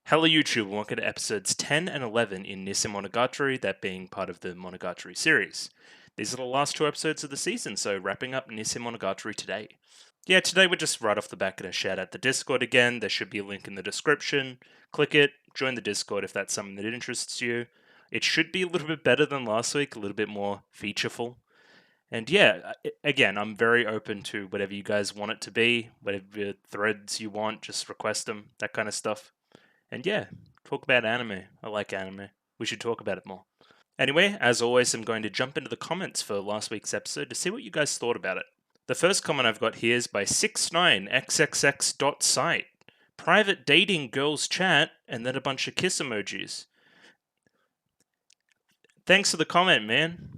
Hello YouTube, welcome to episodes 10 and 11 in Nisemonogatari, that being part of the Monogatari series. These are the last two episodes of the season, so wrapping up Nisemonogatari today. Yeah, today we're just right off the back going to shout out the Discord again. There should be a link in the description. Click it, join the Discord if that's something that interests you. It should be a little bit better than last week, a little bit more featureful. And yeah, again, I'm very open to whatever you guys want it to be, whatever threads you want, just request them, that kind of stuff. And yeah, talk about anime. I like anime. We should talk about it more. Anyway, as always, I'm going to jump into the comments for last week's episode to see what you guys thought about it. The first comment I've got here is by 69xxx.site. Private dating girls chat, and then a bunch of kiss emojis. Thanks for the comment, man.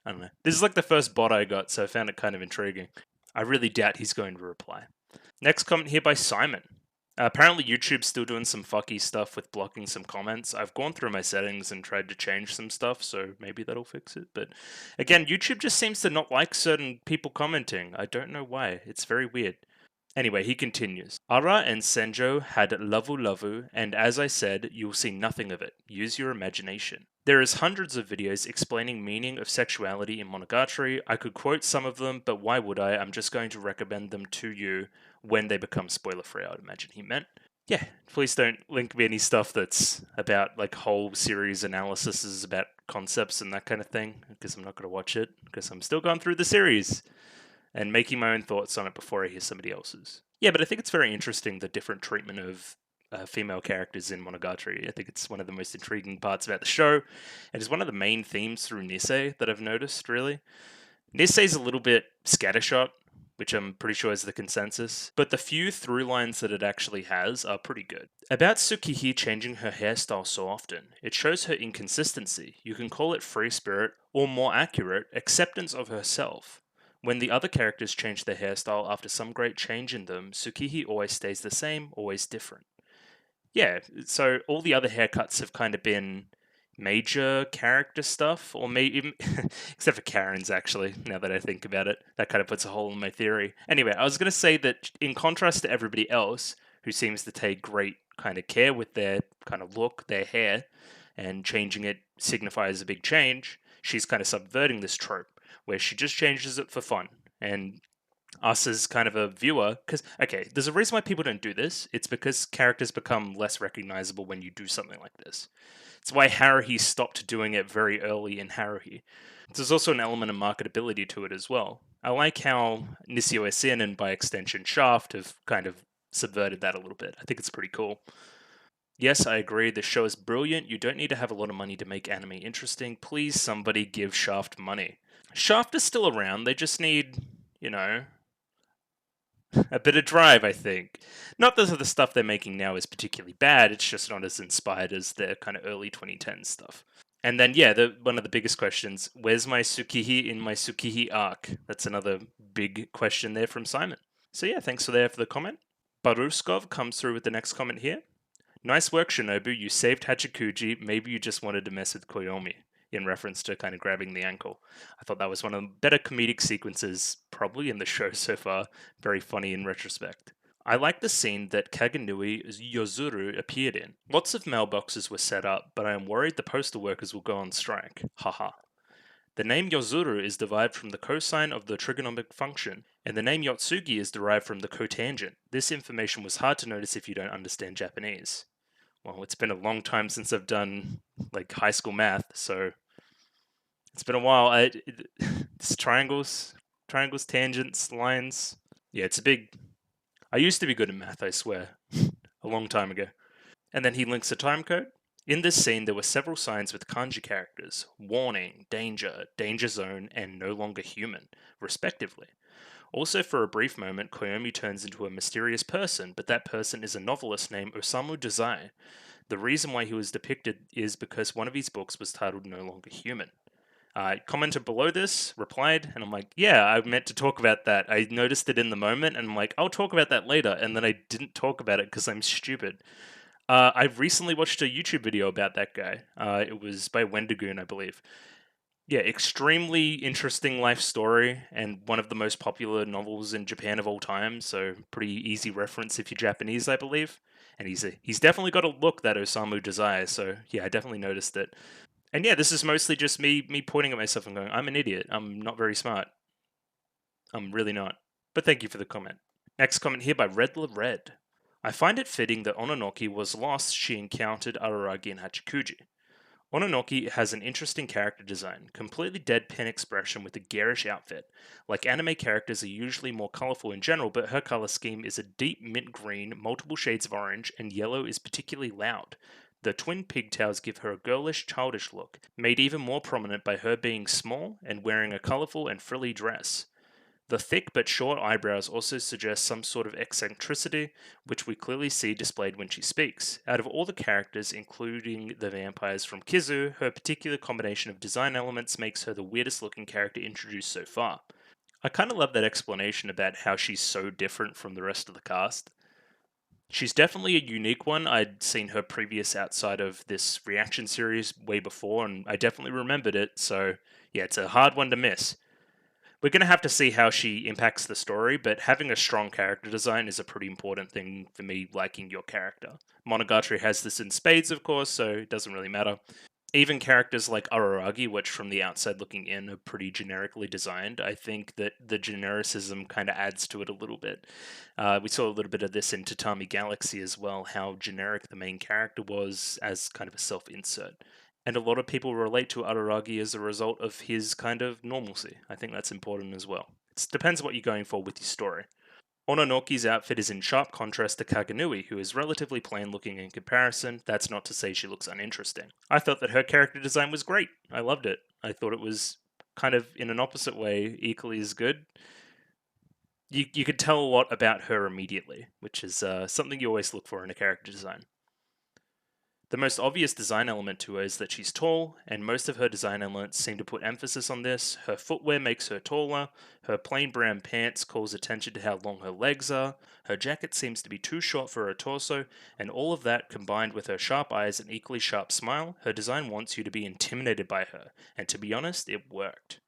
I don't know. This is like the first bot I got, so I found it kind of intriguing. I really doubt he's going to reply. Next comment here by Simon. Apparently YouTube's still doing some fucky stuff with blocking some comments. I've gone through my settings and tried to change some stuff, so maybe that'll fix it. But again, YouTube just seems to not like certain people commenting. I don't know why. It's very weird. Anyway, he continues. Ara and Senjo had lavu, and as I said, you'll see nothing of it. Use your imagination. There is hundreds of videos explaining meaning of sexuality in Monogatari. I could quote some of them, but why would I? I'm just going to recommend them to you when they become spoiler-free, I would imagine he meant. Yeah, please don't link me any stuff that's about like whole series analyses about concepts and that kind of thing, because I'm not going to watch it, because I'm still going through the series and making my own thoughts on it before I hear somebody else's. Yeah, but I think it's very interesting, the different treatment of female characters in Monogatari. I think it's one of the most intriguing parts about the show. It is one of the main themes through Nisei that I've noticed, really. Nisei's a little bit scattershot, which I'm pretty sure is the consensus, but the few through lines that it actually has are pretty good. About Tsukihi changing her hairstyle so often, it shows her inconsistency. You can call it free spirit, or more accurate, acceptance of herself. When the other characters change their hairstyle after some great change in them, Tsukihi always stays the same, always different. Yeah, so all the other haircuts have kind of been major character stuff, or maybe except for Karen's, actually, now that I think about it. That kind of puts a hole in my theory. Anyway, I was going to say that in contrast to everybody else, who seems to take great kind of care with their kind of look, their hair, and changing it signifies a big change, she's kind of subverting this trope, where she just changes it for fun. And us as kind of a viewer, because, okay, there's a reason why people don't do this. It's because characters become less recognizable when you do something like this. It's why Haruhi stopped doing it very early in Haruhi. There's also an element of marketability to it as well. I like how Nisio Esin and by extension Shaft have kind of subverted that a little bit. I think it's pretty cool. Yes, I agree. The show is brilliant. You don't need to have a lot of money to make anime interesting. Please, somebody give Shaft money. Shaft is still around. They just need, a bit of drive, I think. Not that the stuff they're making now is particularly bad, it's just not as inspired as their kind of early 2010s stuff. And then, yeah, one of the biggest questions, where's my Tsukihi in my Tsukihi arc? That's another big question there from Simon. So yeah, thanks for the comment. Baruskov comes through with the next comment here. Nice work, Shinobu. You saved Hachikuji. Maybe you just wanted to mess with Koyomi, in reference to kind of grabbing the ankle. I thought that was one of the better comedic sequences probably in the show so far. Very funny in retrospect. I like the scene that Kaganui Yozuru appeared in. Lots of mailboxes were set up, but I am worried the postal workers will go on strike. Haha. The name Yozuru is derived from the cosine of the trigonometric function, and the name Yotsugi is derived from the cotangent. This information was hard to notice if you don't understand Japanese. Well, it's been a long time since I've done like high school math, so it's been a while. It's triangles, tangents, lines. Yeah, it's a big. I used to be good at math, I swear, a long time ago. And then he links a time code. In this scene, there were several signs with kanji characters: warning, danger, danger zone, and no longer human, respectively. Also, for a brief moment, Koyomi turns into a mysterious person, but that person is a novelist named Osamu Dazai. The reason why he was depicted is because one of his books was titled No Longer Human. I commented below this, replied, and I'm like, yeah, I meant to talk about that. I noticed it in the moment, and I'm like, I'll talk about that later, and then I didn't talk about it because I'm stupid. I recently watched a YouTube video about that guy. It was by Wendigoon, I believe. Yeah, extremely interesting life story, and one of the most popular novels in Japan of all time, so pretty easy reference if you're Japanese, I believe. And he's definitely got a look that Osamu desires. So yeah, I definitely noticed it. And yeah, this is mostly just me pointing at myself and going, I'm an idiot. I'm not very smart. I'm really not. But thank you for the comment. Next comment here by Redler Red. I find it fitting that Ononoki was lost she encountered Araragi and Hachikuji. Ononoki has an interesting character design, completely deadpan expression with a garish outfit. Like anime characters are usually more colorful in general, but her color scheme is a deep mint green, multiple shades of orange, and yellow is particularly loud. The twin pigtails give her a girlish, childish look, made even more prominent by her being small and wearing a colorful and frilly dress. The thick but short eyebrows also suggest some sort of eccentricity, which we clearly see displayed when she speaks. Out of all the characters, including the vampires from Kizu, her particular combination of design elements makes her the weirdest looking character introduced so far. I kind of love that explanation about how she's so different from the rest of the cast. She's definitely a unique one. I'd seen her previous outside of this reaction series way before, and I definitely remembered it, so yeah, it's a hard one to miss. We're going to have to see how she impacts the story, but having a strong character design is a pretty important thing for me liking your character. Monogatari has this in spades, of course, so it doesn't really matter. Even characters like Araragi, which from the outside looking in are pretty generically designed, I think that the genericism kind of adds to it a little bit. We saw a little bit of this in Tatami Galaxy as well, how generic the main character was as kind of a self insert. And a lot of people relate to Araragi as a result of his kind of normalcy. I think that's important as well. It depends what you're going for with your story. Ononoki's outfit is in sharp contrast to Kaganui, who is relatively plain looking in comparison. That's not to say she looks uninteresting. I thought that her character design was great. I loved it. I thought it was kind of, in an opposite way, equally as good. You could tell a lot about her immediately, which is something you always look for in a character design. The most obvious design element to her is that she's tall, and most of her design elements seem to put emphasis on this. Her footwear makes her taller, her plain brown pants calls attention to how long her legs are, her jacket seems to be too short for her torso, and all of that combined with her sharp eyes and equally sharp smile, her design wants you to be intimidated by her, and to be honest, it worked.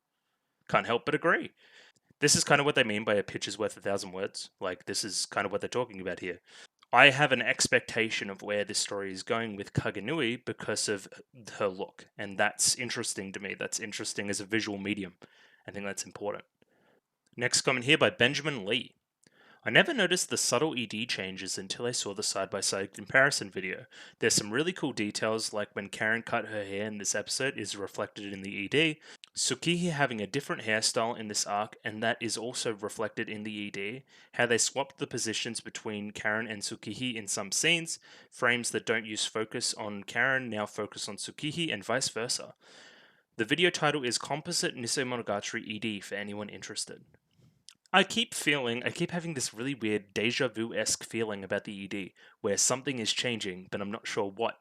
Can't help but agree. This is kind of what they mean by a pitch is worth 1,000 words. Like, this is kind of what they're talking about here. I have an expectation of where this story is going with Kaganui because of her look, and that's interesting to me. That's interesting as a visual medium. I think that's important. Next comment here by Benjamin Lee. I never noticed the subtle ED changes until I saw the side-by-side comparison video. There's some really cool details, like when Karen cut her hair in this episode is reflected in the ED, Tsukihi having a different hairstyle in this arc, and that is also reflected in the ED, how they swapped the positions between Karen and Tsukihi in some scenes, frames that don't use focus on Karen now focus on Tsukihi, and vice versa. The video title is Composite Nisemonogatari ED for anyone interested. I keep having this really weird deja vu-esque feeling about the ED, where something is changing, but I'm not sure what.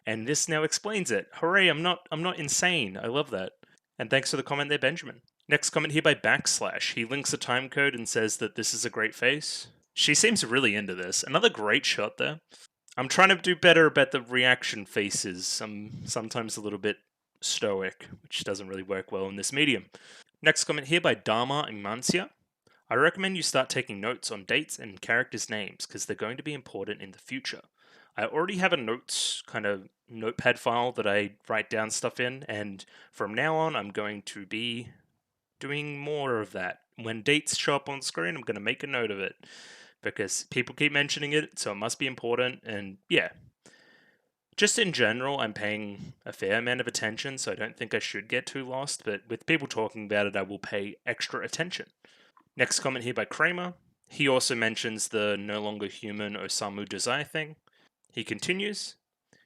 And this now explains it. Hooray, I'm not insane. I love that. And thanks for the comment there, Benjamin. Next comment here by Backslash. He links a time code and says that this is a great face. She seems really into this. Another great shot there. I'm trying to do better about the reaction faces. I'm sometimes a little bit stoic, which doesn't really work well in this medium. Next comment here by Dharma Imancia. I recommend you start taking notes on dates and characters' names because they're going to be important in the future. I already have a notes kind of notepad file that I write down stuff in, and from now on, I'm going to be doing more of that. When dates show up on screen, I'm going to make a note of it because people keep mentioning it, so it must be important, and yeah. Just in general, I'm paying a fair amount of attention, so I don't think I should get too lost, but with people talking about it, I will pay extra attention. Next comment here by Kramer. He also mentions the no longer human Osamu Desire thing. He continues,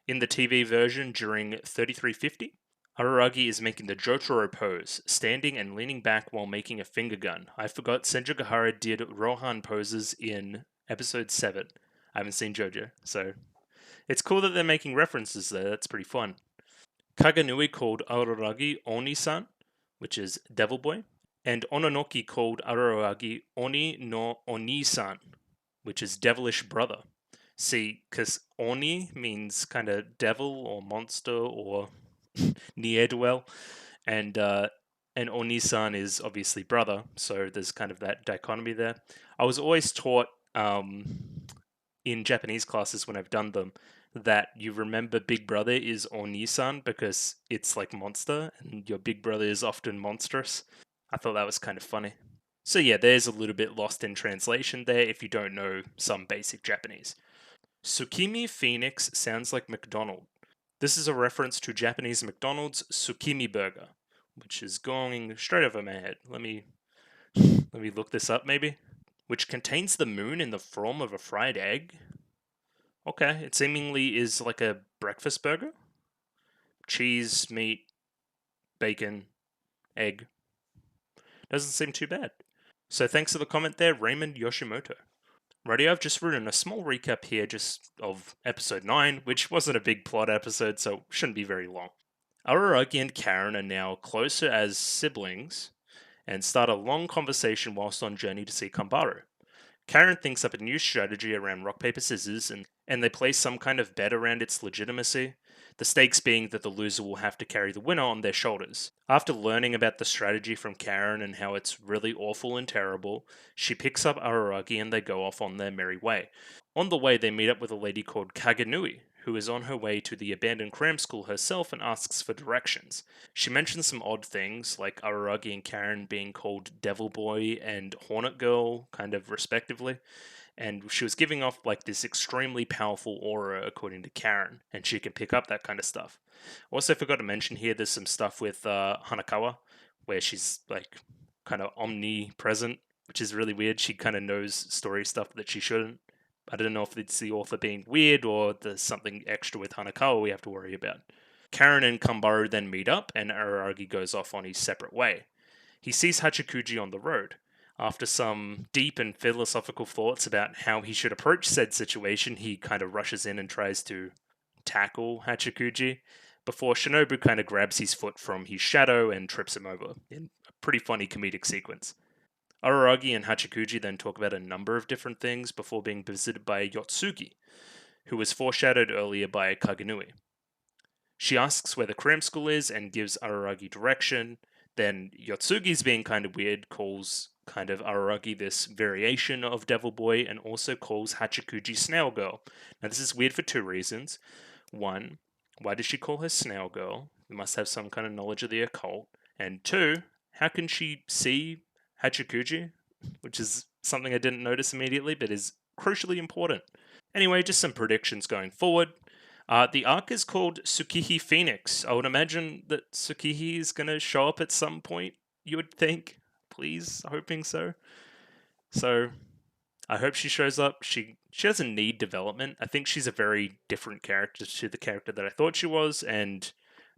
in the TV version during 3350, Araragi is making the Jotaro pose, standing and leaning back while making a finger gun. I forgot Senju did Rohan poses in episode 7. I haven't seen JoJo, so it's cool that they're making references there. That's pretty fun. Kaganui called Araragi Oni-san, which is Devil Boy, and Ononoki called Araragi Oni no Oni-san, which is devilish brother. See, because Oni means kind of devil or monster or ne'er-do-well, and Oni-san is obviously brother, so there's kind of that dichotomy there. I was always taught in Japanese classes when I've done them that you remember Big Brother is Oni-san because it's like monster and your Big Brother is often monstrous. I thought that was kind of funny. So yeah, there's a little bit lost in translation there if you don't know some basic Japanese. Tsukimi Phoenix sounds like McDonald. This is a reference to Japanese McDonald's Tsukimi burger, which is going straight over my head. Let me look this up maybe. Which contains the moon in the form of a fried egg. Okay, it seemingly is like a breakfast burger. Cheese, meat, bacon, egg. Doesn't seem too bad. So thanks for the comment there, Raymond Yoshimoto. Righty, I've just written a small recap here just of episode 9, which wasn't a big plot episode, so shouldn't be very long. Araragi and Karen are now closer as siblings and start a long conversation whilst on journey to see Kambaru. Karen thinks up a new strategy around rock, paper, scissors, and they place some kind of bet around its legitimacy, the stakes being that the loser will have to carry the winner on their shoulders. After learning about the strategy from Karen and how it's really awful and terrible, she picks up Araragi and they go off on their merry way. On the way, they meet up with a lady called Kagenui, who is on her way to the abandoned cram school herself and asks for directions. She mentions some odd things, like Araragi and Karen being called Devil Boy and Hornet Girl, kind of respectively, and she was giving off like this extremely powerful aura, according to Karen, and she can pick up that kind of stuff. Also, forgot to mention here, there's some stuff with Hanakawa, where she's like kind of omnipresent, which is really weird. She kind of knows story stuff that she shouldn't. I don't know if it's the author being weird or there's something extra with Hanakawa we have to worry about. Karen and Kambaru then meet up, and Araragi goes off on his separate way. He sees Hachikuji on the road. After some deep and philosophical thoughts about how he should approach said situation, he kind of rushes in and tries to tackle Hachikuji before Shinobu kind of grabs his foot from his shadow and trips him over in a pretty funny comedic sequence. Araragi and Hachikuji then talk about a number of different things before being visited by Yotsugi, who was foreshadowed earlier by Kagenui. She asks where the cram school is and gives Araragi direction. Then Yotsugi's being kind of weird, calls kind of Araragi this variation of Devil Boy, and also calls Hachikuji Snail Girl. Now this is weird for two reasons. One, why does she call her Snail Girl? They must have some kind of knowledge of the occult. And two, how can she see Hachikuji? Which is something I didn't notice immediately, but is crucially important. Anyway, just some predictions going forward. The arc is called Tsukihi Phoenix. I would imagine that Tsukihi is going to show up at some point, you would think. Please, hoping so. So, I hope she shows up. She doesn't need development. I think she's a very different character to the character that I thought she was, and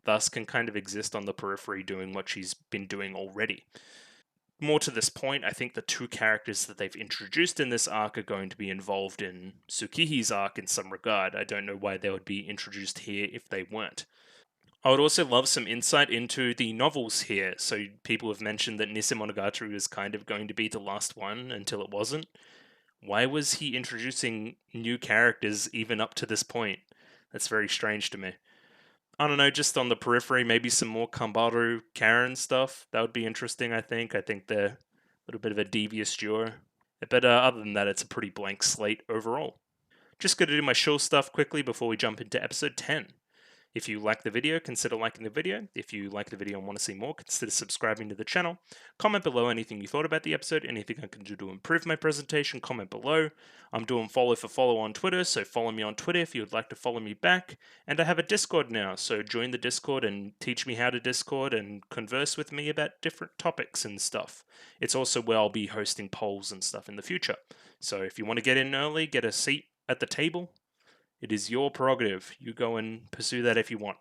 thus can kind of exist on the periphery doing what she's been doing already. More to this point, I think the two characters that they've introduced in this arc are going to be involved in Tsukihi's arc in some regard. I don't know why they would be introduced here if they weren't. I would also love some insight into the novels here. So people have mentioned that Nisemonogatari was kind of going to be the last one until it wasn't. Why was he introducing new characters even up to this point? That's very strange to me. I don't know, just on the periphery, maybe some more Kambaru Karen stuff. That would be interesting, I think. I think they're a little bit of a devious duo. But other than that, it's a pretty blank slate overall. Just going to do my shill stuff quickly before we jump into episode 10. If you like the video, consider liking the video. If you like the video and want to see more, consider subscribing to the channel. Comment below anything you thought about the episode, anything I can do to improve my presentation, comment below. I'm doing follow for follow on Twitter, so follow me on Twitter if you would like to follow me back. And I have a Discord now, so join the Discord and teach me how to Discord and converse with me about different topics and stuff. It's also where I'll be hosting polls and stuff in the future. So if you want to get in early, get a seat at the table, it is your prerogative. You go and pursue that if you want.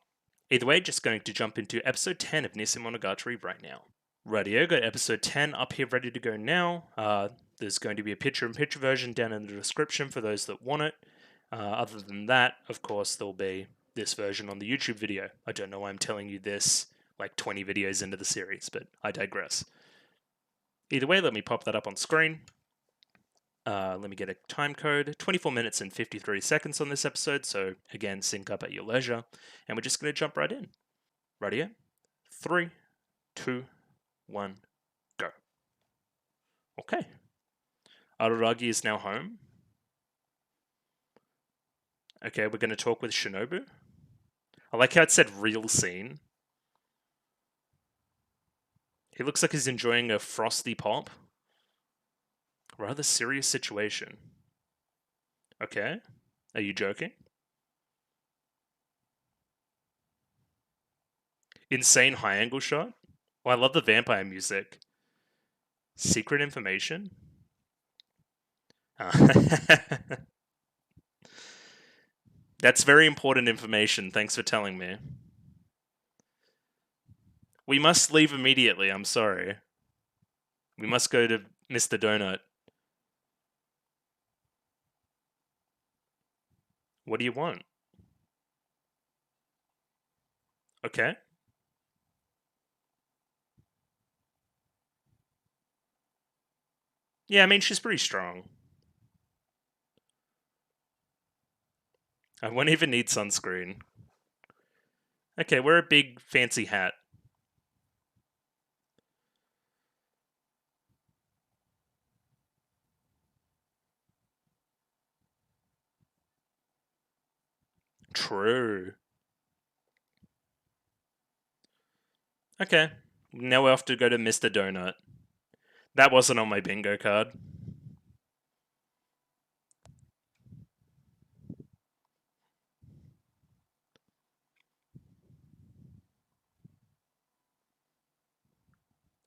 Either way, just going to jump into episode 10 of Nisemonogatari right now. Rightio, got episode 10 up here ready to go now. There's going to be a picture-in-picture version down in the description for those that want it. Other than that, of course, there'll be this version on the YouTube video. I don't know why I'm telling you this like 20 videos into the series, but I digress. Either way, let me pop that up on screen. Let me get a time code. 24 minutes and 53 seconds on this episode, so again, sync up at your leisure. And we're just going to jump right in. Rightio? 3, 2, 1, go. Okay. Araragi is now home. Okay, we're going to talk with Shinobu. I like how it said real scene. He looks like he's enjoying a frosty pop. Rather serious situation. Okay. Are you joking? Insane high angle shot. Oh, I love the vampire music. Secret information? That's very important information. Thanks for telling me. We must leave immediately. I'm sorry. We must go to Mr. Donut. What do you want? Okay. Yeah, I mean, she's pretty strong. I won't even need sunscreen. Okay, wear a big fancy hat. True. Okay. Now we have to go to Mr. Donut. That wasn't on my bingo card.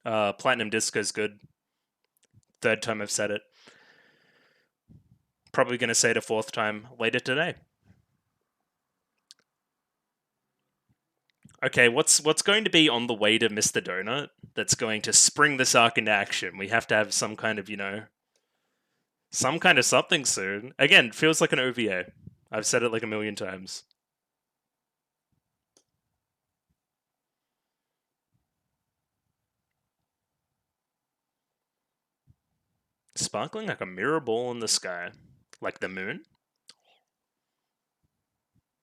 Platinum Disco's good. Third time I've said it. Probably going to say it a fourth time later today. Okay, what's going to be on the way to Mr. Donut that's going to spring this arc into action? We have to have some kind of, some kind of something soon. Again, feels like an OVA. I've said it like a million times. Sparkling like a mirror ball in the sky. Like the moon?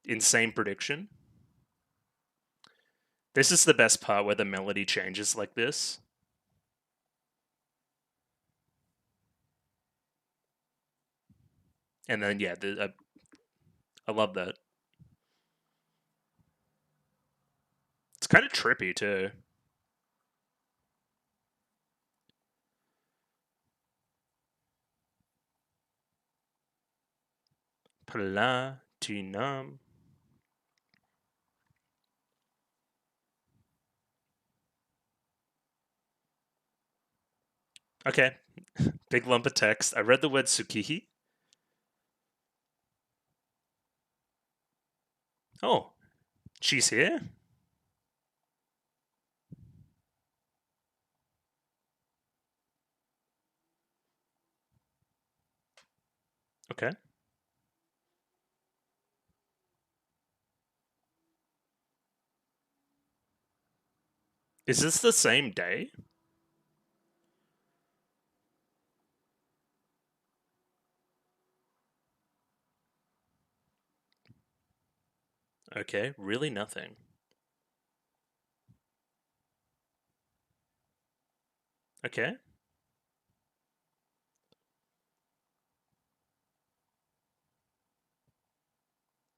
Insane prediction. This is the best part where the melody changes like this. And then, yeah, I love that. It's kind of trippy, too. Platinum. Okay. Big lump of text. I read the word Tsukihi. Oh, she's here? Okay. Is this the same day? Okay, really nothing. Okay.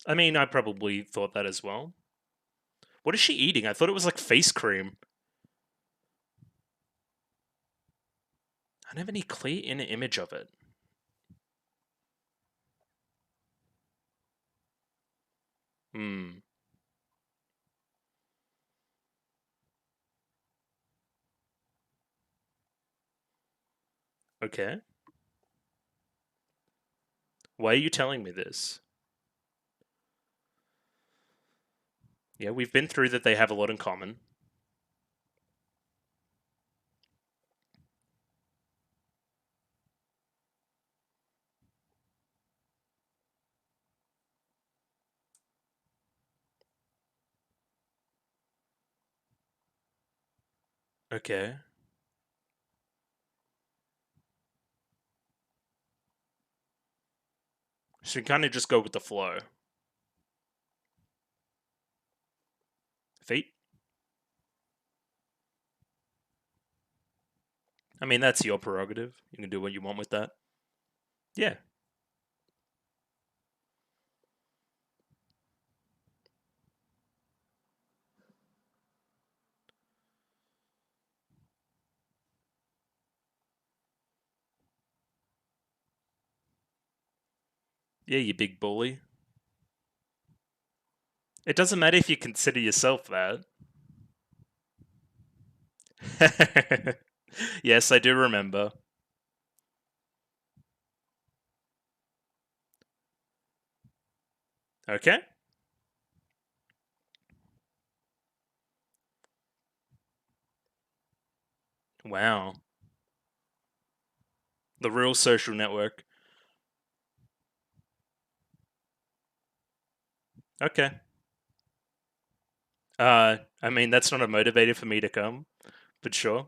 I mean, I probably thought that as well. What is she eating? I thought it was like face cream. I don't have any clear inner image of it. Hmm. Okay. Why are you telling me this? Yeah, we've been through that they have a lot in common. Okay. So you kind of just go with the flow. Feet? I mean, that's your prerogative. You can do what you want with that. Yeah. Yeah, you big bully. It doesn't matter if you consider yourself that. Yes, I do remember. Okay. Wow. The real social network. Okay. I mean, that's not a motivator for me to come, but sure.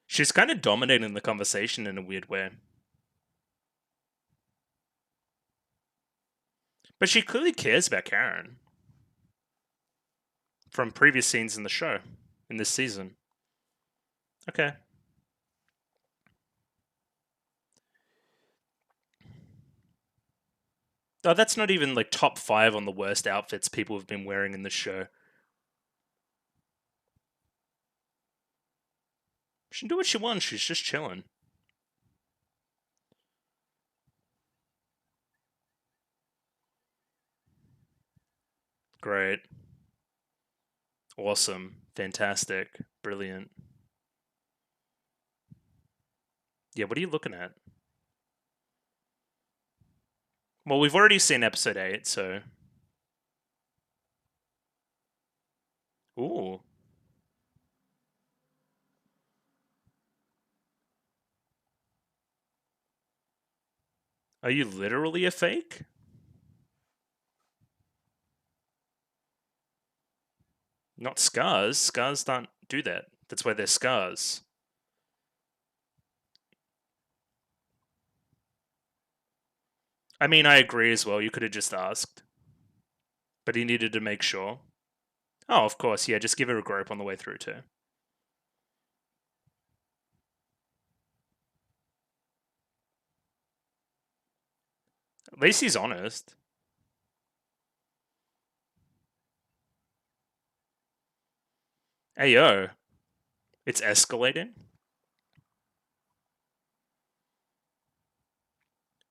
She's kind of dominating the conversation in a weird way. But she clearly cares about Karen from previous scenes in the show, in this season. Okay. Oh, that's not even like top 5 on the worst outfits people have been wearing in the show. She can do what she wants, she's just chilling. Great. Awesome. Fantastic. Brilliant. Yeah, what are you looking at? Well, we've already seen episode 8, so. Ooh. Are you literally a fake? Not scars. Scars don't do that. That's why they're scars. I mean, I agree as well. You could have just asked. But he needed to make sure. Oh, of course, yeah, just give her a grope on the way through, too. At least he's honest. Hey, yo. It's escalating?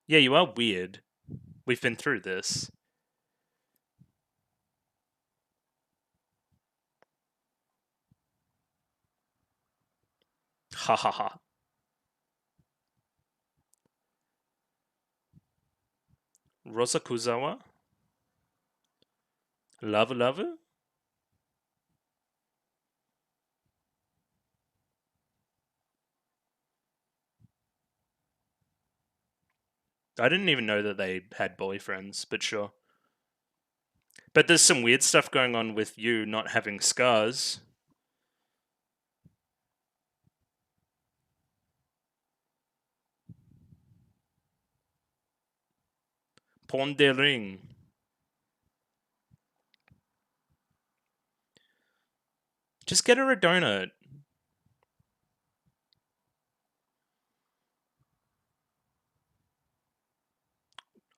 Yeah, you are weird. We've been through this. Ha ha ha. Rosa Kuzawa? Love, love? I didn't even know that they had boyfriends, but sure. But there's some weird stuff going on with you not having scars. Pondering. Just get her a donut.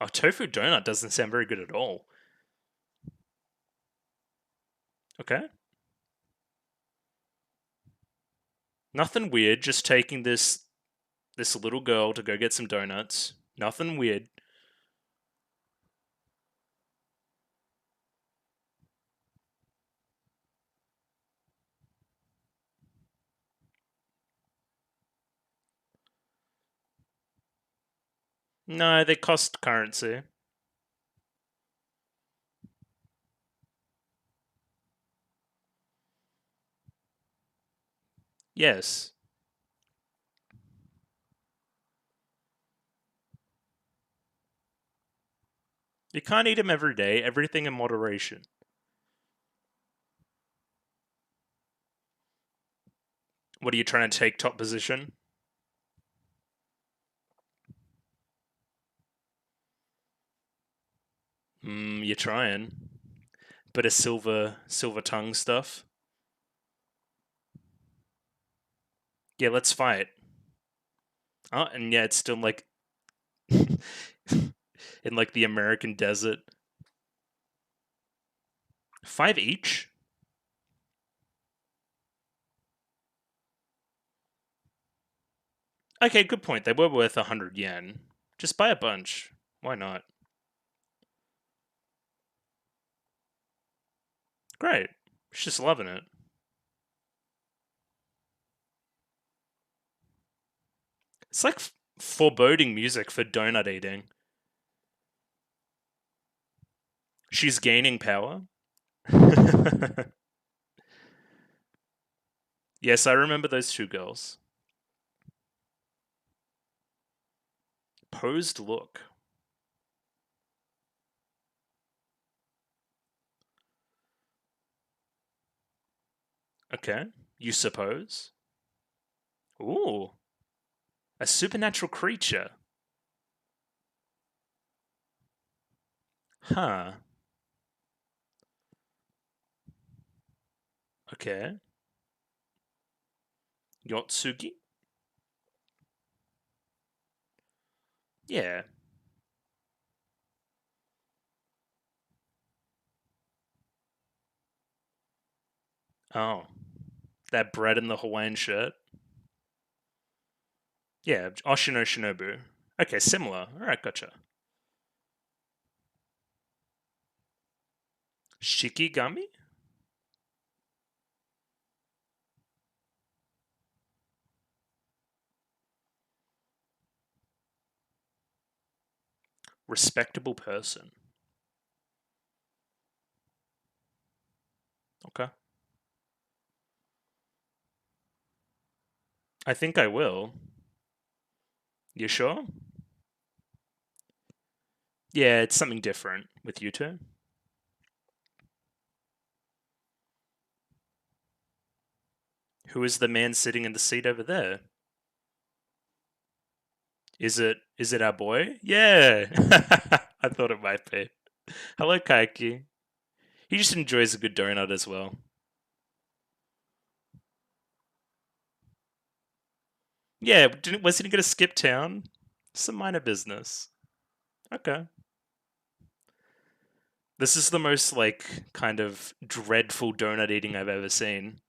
A tofu donut doesn't sound very good at all. Okay. Nothing weird, just taking this little girl to go get some donuts. Nothing weird. No, they cost currency. Yes. You can't eat them every day, everything in moderation. What are you trying to take top position? You're trying. Bit of silver tongue stuff. Yeah, let's fight. Oh, and yeah, it's still like in like the American desert. 5 each? Okay, good point. They were worth 100 yen. Just buy a bunch. Why not? Great. She's just loving it. It's like foreboding music for donut eating. She's gaining power. Yes, I remember those two girls. Posed look. Okay. You suppose? Ooh. A supernatural creature. Huh. Okay. Yotsugi? Yeah. Oh. That bread in the Hawaiian shirt? Yeah. Oshino Shinobu. Okay, similar. Alright, gotcha. Shikigami? Respectable person. Okay. I think I will. You sure? Yeah, it's something different with you two. Who is the man sitting in the seat over there? Is it our boy? Yeah. I thought it might be. Hello, Kaiki. He just enjoys a good donut as well. Yeah, wasn't he going to skip town? Some minor business. Okay. This is the most, like, kind of dreadful donut eating I've ever seen.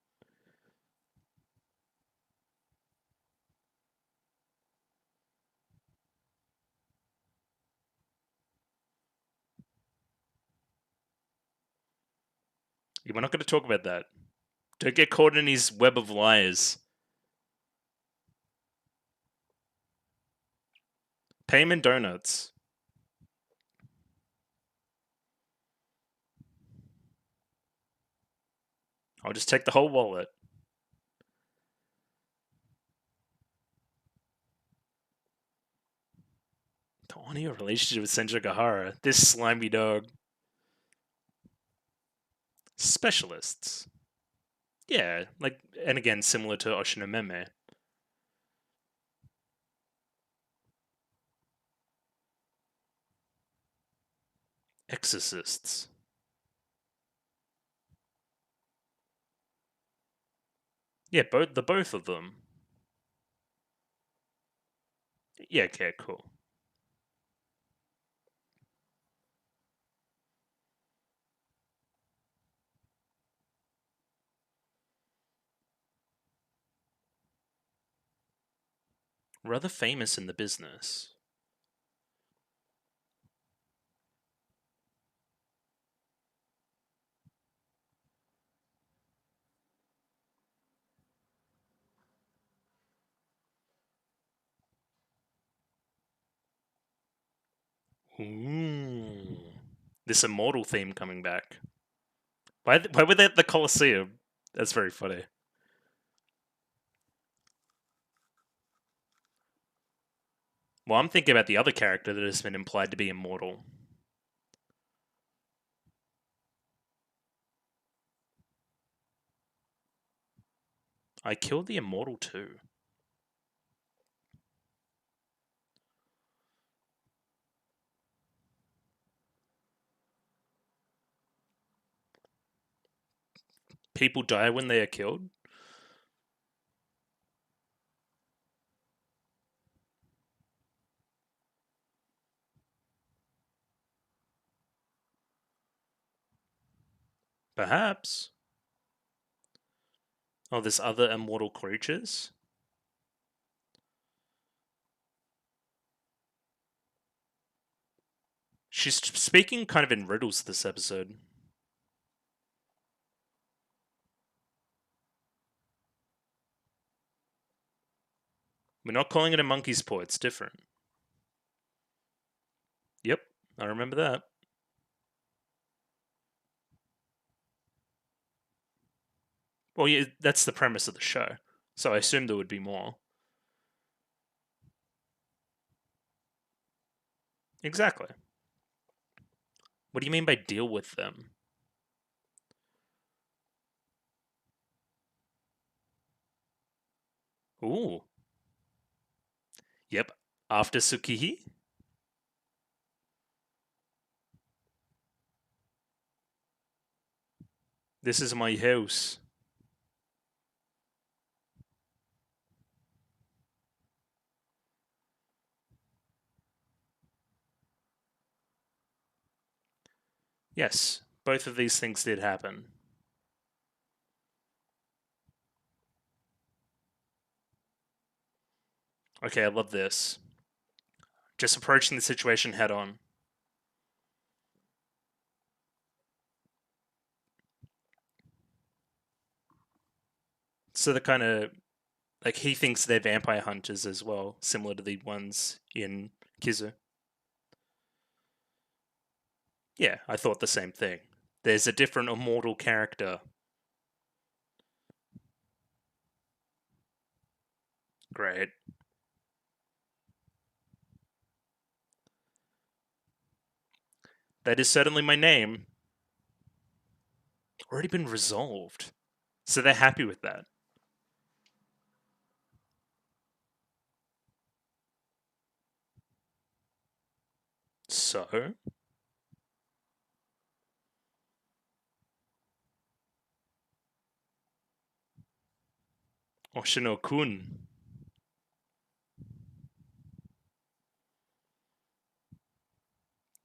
We're not going to talk about that. Don't get caught in his web of lies. Pay him in donuts. I'll just take the whole wallet. Don't want your relationship with Senja Gahara. This slimy dog. Specialists. Yeah, like, and again, similar to Oshinomeme. Exorcists. Yeah, both of them. Yeah, okay, cool. Rather famous in the business. Ooh. This immortal theme coming back. Why were they at the Colosseum? That's very funny. Well, I'm thinking about the other character that has been implied to be immortal. I killed the immortal too. People die when they are killed? Perhaps. Oh, there's other immortal creatures? She's speaking kind of in riddles this episode. We're not calling it a monkey's paw, it's different. Yep, I remember that. Well, yeah, that's the premise of the show. So I assumed there would be more. Exactly. What do you mean by deal with them? Ooh. Yep. After Tsukihi? This is my house. Yes, both of these things did happen. Okay, I love this. Just approaching the situation head on. So the kind of like he thinks they're vampire hunters as well, similar to the ones in Kizu. Yeah, I thought the same thing. There's a different immortal character. Great. That is certainly my name. Already been resolved. So they're happy with that. So? Oshino-kun.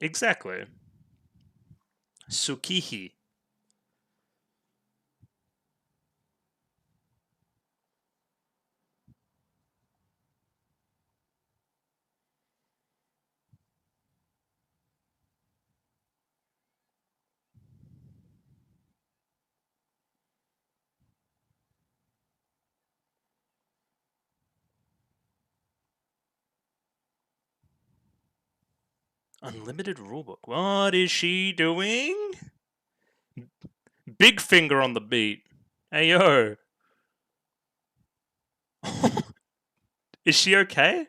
Exactly. Tsukihi. Unlimited rulebook. What is she doing? Big finger on the beat. Hey yo. Is she okay?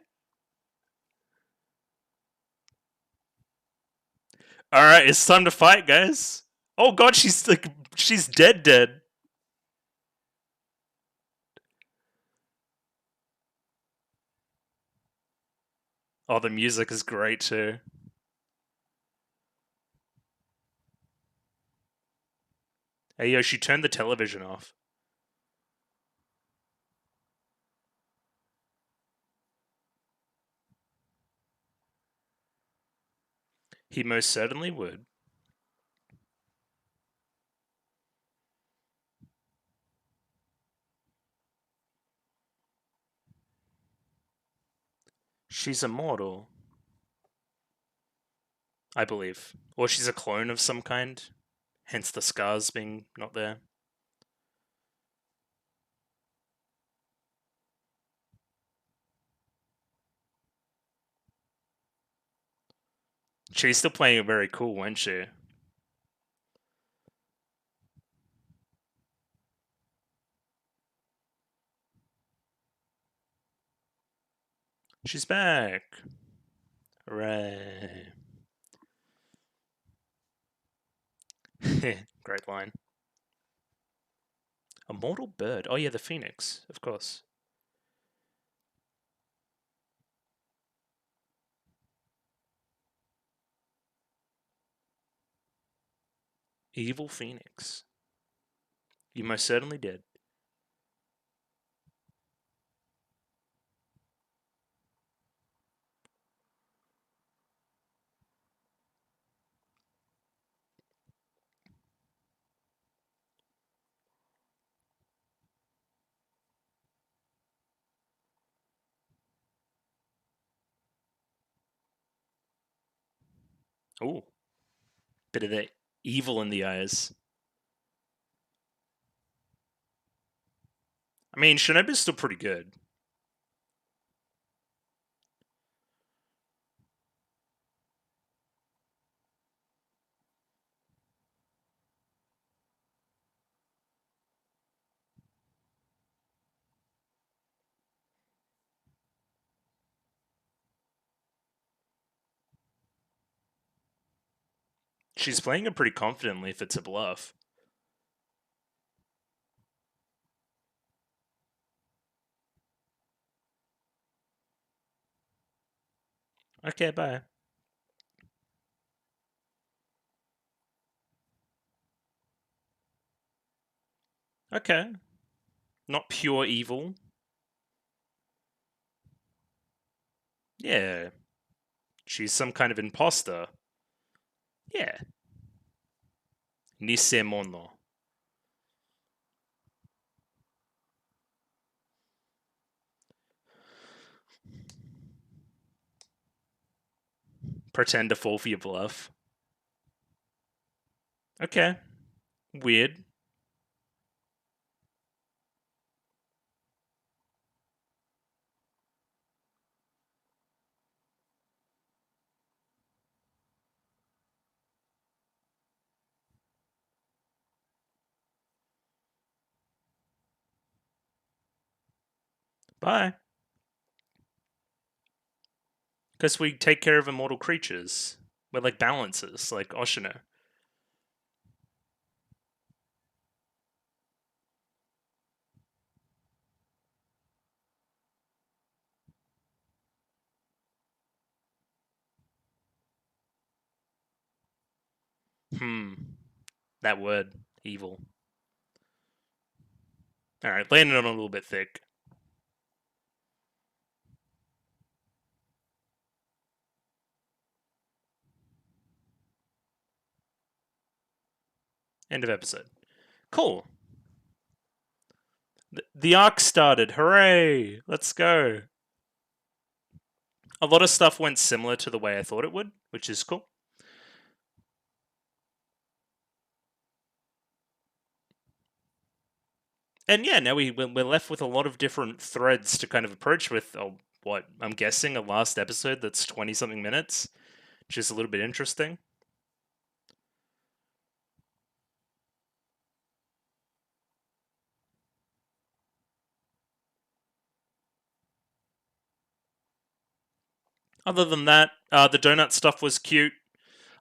Alright, it's time to fight, guys. Oh god, she's dead. Oh, the music is great too. Hey yo, she turned the television off. He most certainly would. She's immortal, I believe. Or she's a clone of some kind, hence the scars being not there. She's still playing it very cool, wasn't she? She's back. Hooray. Great line. A mortal bird. Oh yeah, the phoenix, of course. Evil phoenix. You most certainly did. Ooh, bit of the evil in the eyes. I mean, Shinobu's still pretty good. She's playing it pretty confidently if it's a bluff. Okay, bye. Okay. Not pure evil. Yeah. She's some kind of imposter. Yeah. Nisemono. Pretend to fall for your bluff. Okay. Weird. Bye. Because we take care of immortal creatures. We're like balancers, like Oshino. That word. Evil. Alright, landing on a little bit thick. End of episode. Cool. The arc started. Hooray! Let's go. A lot of stuff went similar to the way I thought it would, which is cool. And yeah, now we're left with a lot of different threads to kind of approach with. What I'm guessing a last episode that's 20 something minutes, which is a little bit interesting. Other than that, the donut stuff was cute.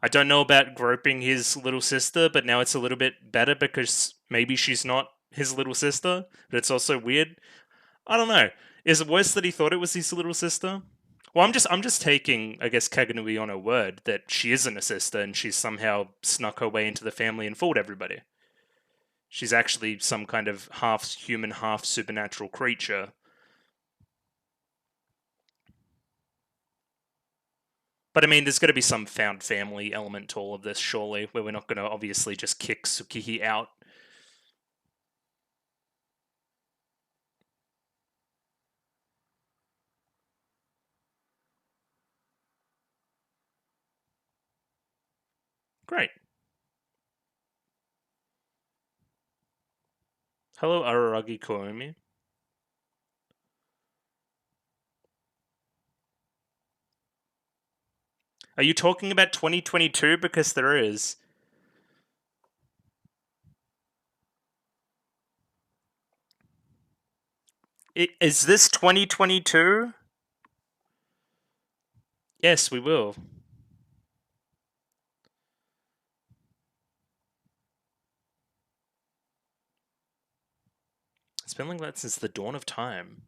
I don't know about groping his little sister, but now it's a little bit better because maybe she's not his little sister, but it's also weird. I don't know. Is it worse that he thought it was his little sister? Well, I'm just taking, I guess, Kaganui on her word that she isn't a sister and she's somehow snuck her way into the family and fooled everybody. She's actually some kind of half human, half supernatural creature. But I mean, there's got to be some found family element to all of this, surely, where we're not going to obviously just kick Tsukihi out. Great. Hello, Araragi Koumi. Are you talking about 2022? Because there is. Is this 2022? Yes, we will. It's been like that since the dawn of time.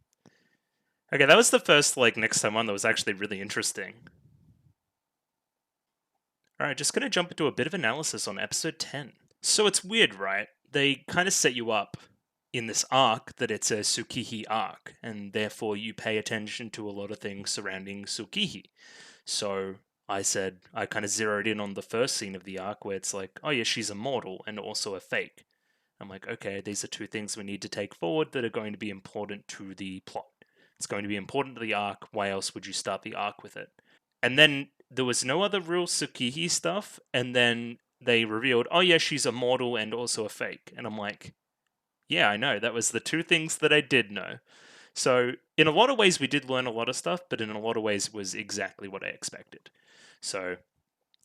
Okay, that was the first next time on that was actually really interesting. Alright, just gonna jump into a bit of analysis on episode 10. So it's weird, right? They kind of set you up in this arc that it's a Tsukihi arc, and therefore you pay attention to a lot of things surrounding Tsukihi. So I said I kind of zeroed in on the first scene of the arc where it's like, oh yeah, she's immortal and also a fake. I'm like, okay, these are two things we need to take forward that are going to be important to the plot. It's going to be important to the arc. Why else would you start the arc with it? And then there was no other real Tsukihi stuff, and then they revealed, oh yeah, she's a model and also a fake. And I'm like, yeah, I know. That was the two things that I did know. So in a lot of ways, we did learn a lot of stuff, but in a lot of ways, it was exactly what I expected. So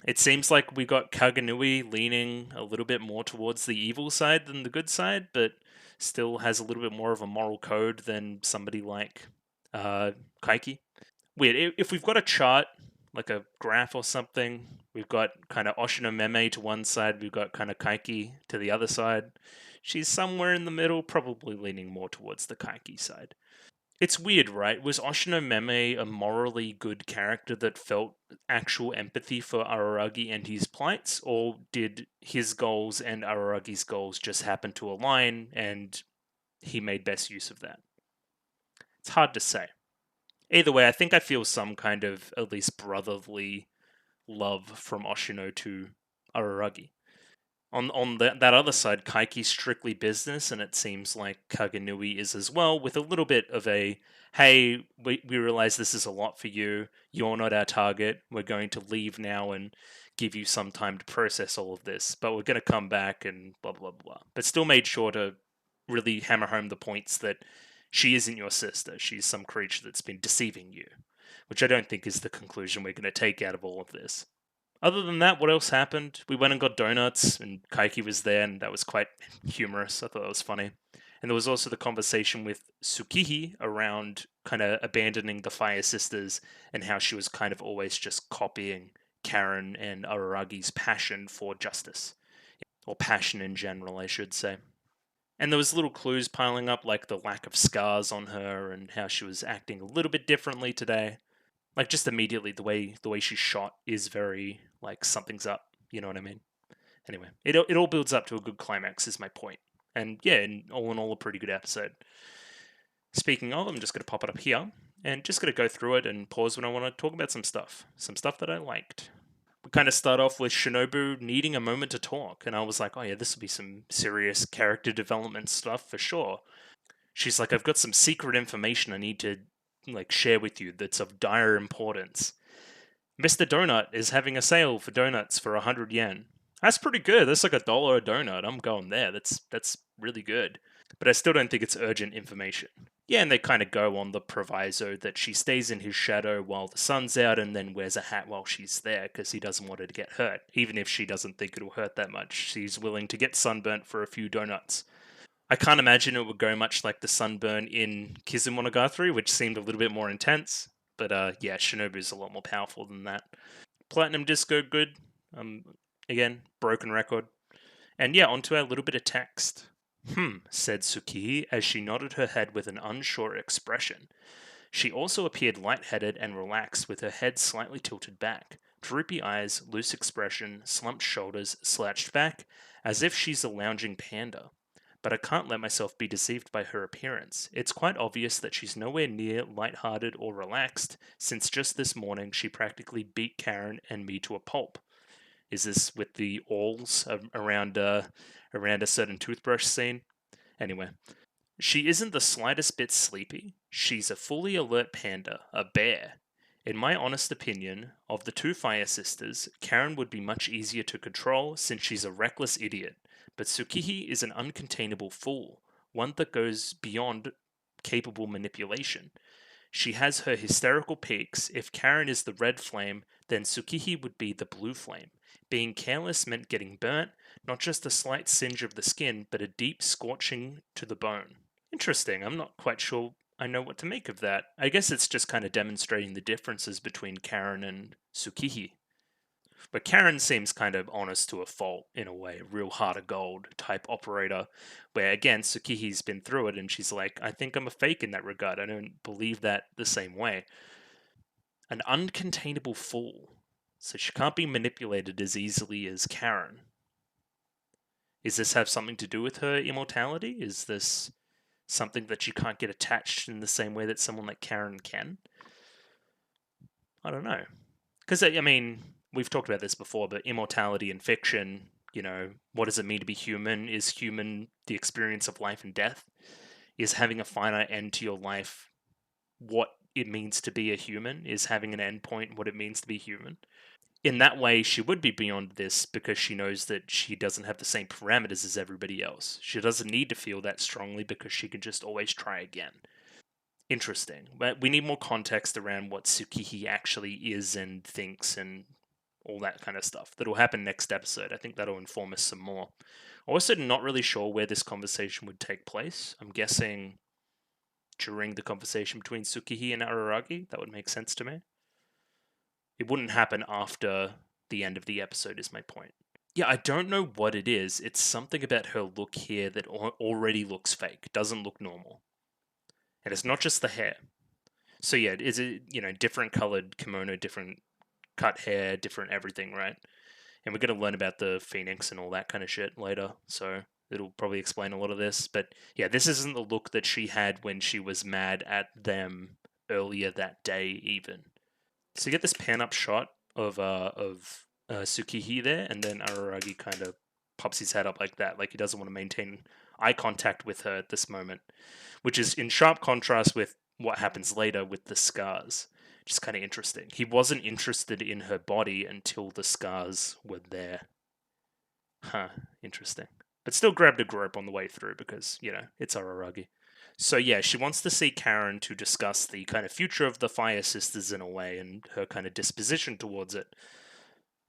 it seems like we got Kaganui leaning a little bit more towards the evil side than the good side, but still has a little bit more of a moral code than somebody like Kaiki. Weird. If we've got a chart, like a graph or something, we've got kind of Oshino Meme to one side, we've got kind of Kaiki to the other side. She's somewhere in the middle, probably leaning more towards the Kaiki side. It's weird, right? Was Oshino Meme a morally good character that felt actual empathy for Araragi and his plights, or did his goals and Araragi's goals just happen to align and he made best use of that? It's hard to say. Either way, I think I feel some kind of at least brotherly love from Oshino to Araragi. On that other side, Kaiki's strictly business, and it seems like Kaganui is as well, with a little bit of a, hey, we realize this is a lot for you, you're not our target, we're going to leave now and give you some time to process all of this, but we're going to come back and blah, blah, blah. But still made sure to really hammer home the points that she isn't your sister, she's some creature that's been deceiving you, which I don't think is the conclusion we're going to take out of all of this. Other than that, what else happened? We went and got donuts, and Kaiki was there, and that was quite humorous. I thought that was funny. And there was also the conversation with Tsukihi around kind of abandoning the Fire Sisters and how she was kind of always just copying Karen and Araragi's passion for justice, or passion in general, I should say. And there was little clues piling up, like the lack of scars on her and how she was acting a little bit differently today. Like just immediately, the way she's shot is very like something's up. You know what I mean? Anyway, it all builds up to a good climax. Is my point. And yeah, in all, a pretty good episode. Speaking of, I'm just going to pop it up here and just going to go through it and pause when I want to talk about some stuff that I liked. We kind of start off with Shinobu needing a moment to talk, and I was like, oh yeah, this will be some serious character development stuff for sure. She's like, I've got some secret information I need to like share with you that's of dire importance. Mr. Donut is having a sale for donuts for 100 yen. That's pretty good. That's like $1 a donut. I'm going there. That's really good. But I still don't think it's urgent information. Yeah, and they kind of go on the proviso that she stays in his shadow while the sun's out and then wears a hat while she's there because he doesn't want her to get hurt. Even if she doesn't think it'll hurt that much, she's willing to get sunburnt for a few donuts. I can't imagine it would go much like the sunburn in Nisemonogatari, which seemed a little bit more intense. But yeah, Shinobu's a lot more powerful than that. Platinum Disco, good. Again, broken record. And yeah, onto our little bit of text. Said Tsukihi as she nodded her head with an unsure expression. She also appeared lightheaded and relaxed with her head slightly tilted back. Droopy eyes, loose expression, slumped shoulders, slouched back, as if she's a lounging panda. But I can't let myself be deceived by her appearance. It's quite obvious that she's nowhere near light-hearted or relaxed, since just this morning she practically beat Karen and me to a pulp. Is this with the awls around a certain toothbrush scene? Anyway, she isn't the slightest bit sleepy. She's a fully alert panda, a bear. In my honest opinion, of the two Fire Sisters, Karen would be much easier to control since she's a reckless idiot. But Tsukihi is an uncontainable fool, one that goes beyond capable manipulation. She has her hysterical peaks. If Karen is the red flame, then Tsukihi would be the blue flame. Being careless meant getting burnt, not just a slight singe of the skin, but a deep scorching to the bone. Interesting, I'm not quite sure I know what to make of that. I guess it's just kind of demonstrating the differences between Karen and Tsukihi. But Karen seems kind of honest to a fault in a way, real heart of gold type operator, where again, Tsukihi's been through it and she's like, I think I'm a fake in that regard. I don't believe that the same way. An uncontainable fool. So she can't be manipulated as easily as Karen. Is this have something to do with her immortality? Is this something that she can't get attached in the same way that someone like Karen can? I don't know. Because, I mean, we've talked about this before, but immortality in fiction, what does it mean to be human? Is human the experience of life and death? Is having a finite end to your life what it means to be a human? Is having an end point what it means to be human? In that way, she would be beyond this because she knows that she doesn't have the same parameters as everybody else. She doesn't need to feel that strongly because she can just always try again. Interesting. But we need more context around what Tsukihi actually is and thinks and all that kind of stuff. That'll happen next episode. I think that'll inform us some more. Also, not really sure where this conversation would take place. I'm guessing during the conversation between Tsukihi and Araragi. That would make sense to me. It wouldn't happen after the end of the episode, is my point. Yeah, I don't know what it is. It's something about her look here that already looks fake, doesn't look normal. And it's not just the hair. So yeah, is it, different colored kimono, different cut hair, different everything, right? And we're going to learn about the Phoenix and all that kind of shit later, so it'll probably explain a lot of this. But yeah, this isn't the look that she had when she was mad at them earlier that day, even. So you get this pan-up shot of Tsukihi there, and then Araragi kind of pops his head up like that, like he doesn't want to maintain eye contact with her at this moment, which is in sharp contrast with what happens later with the scars. Which is kind of interesting. He wasn't interested in her body until the scars were there. Huh, interesting. But still grabbed a grope on the way through because, it's Araragi. So yeah, she wants to see Karen to discuss the kind of future of the Fire Sisters in a way and her kind of disposition towards it,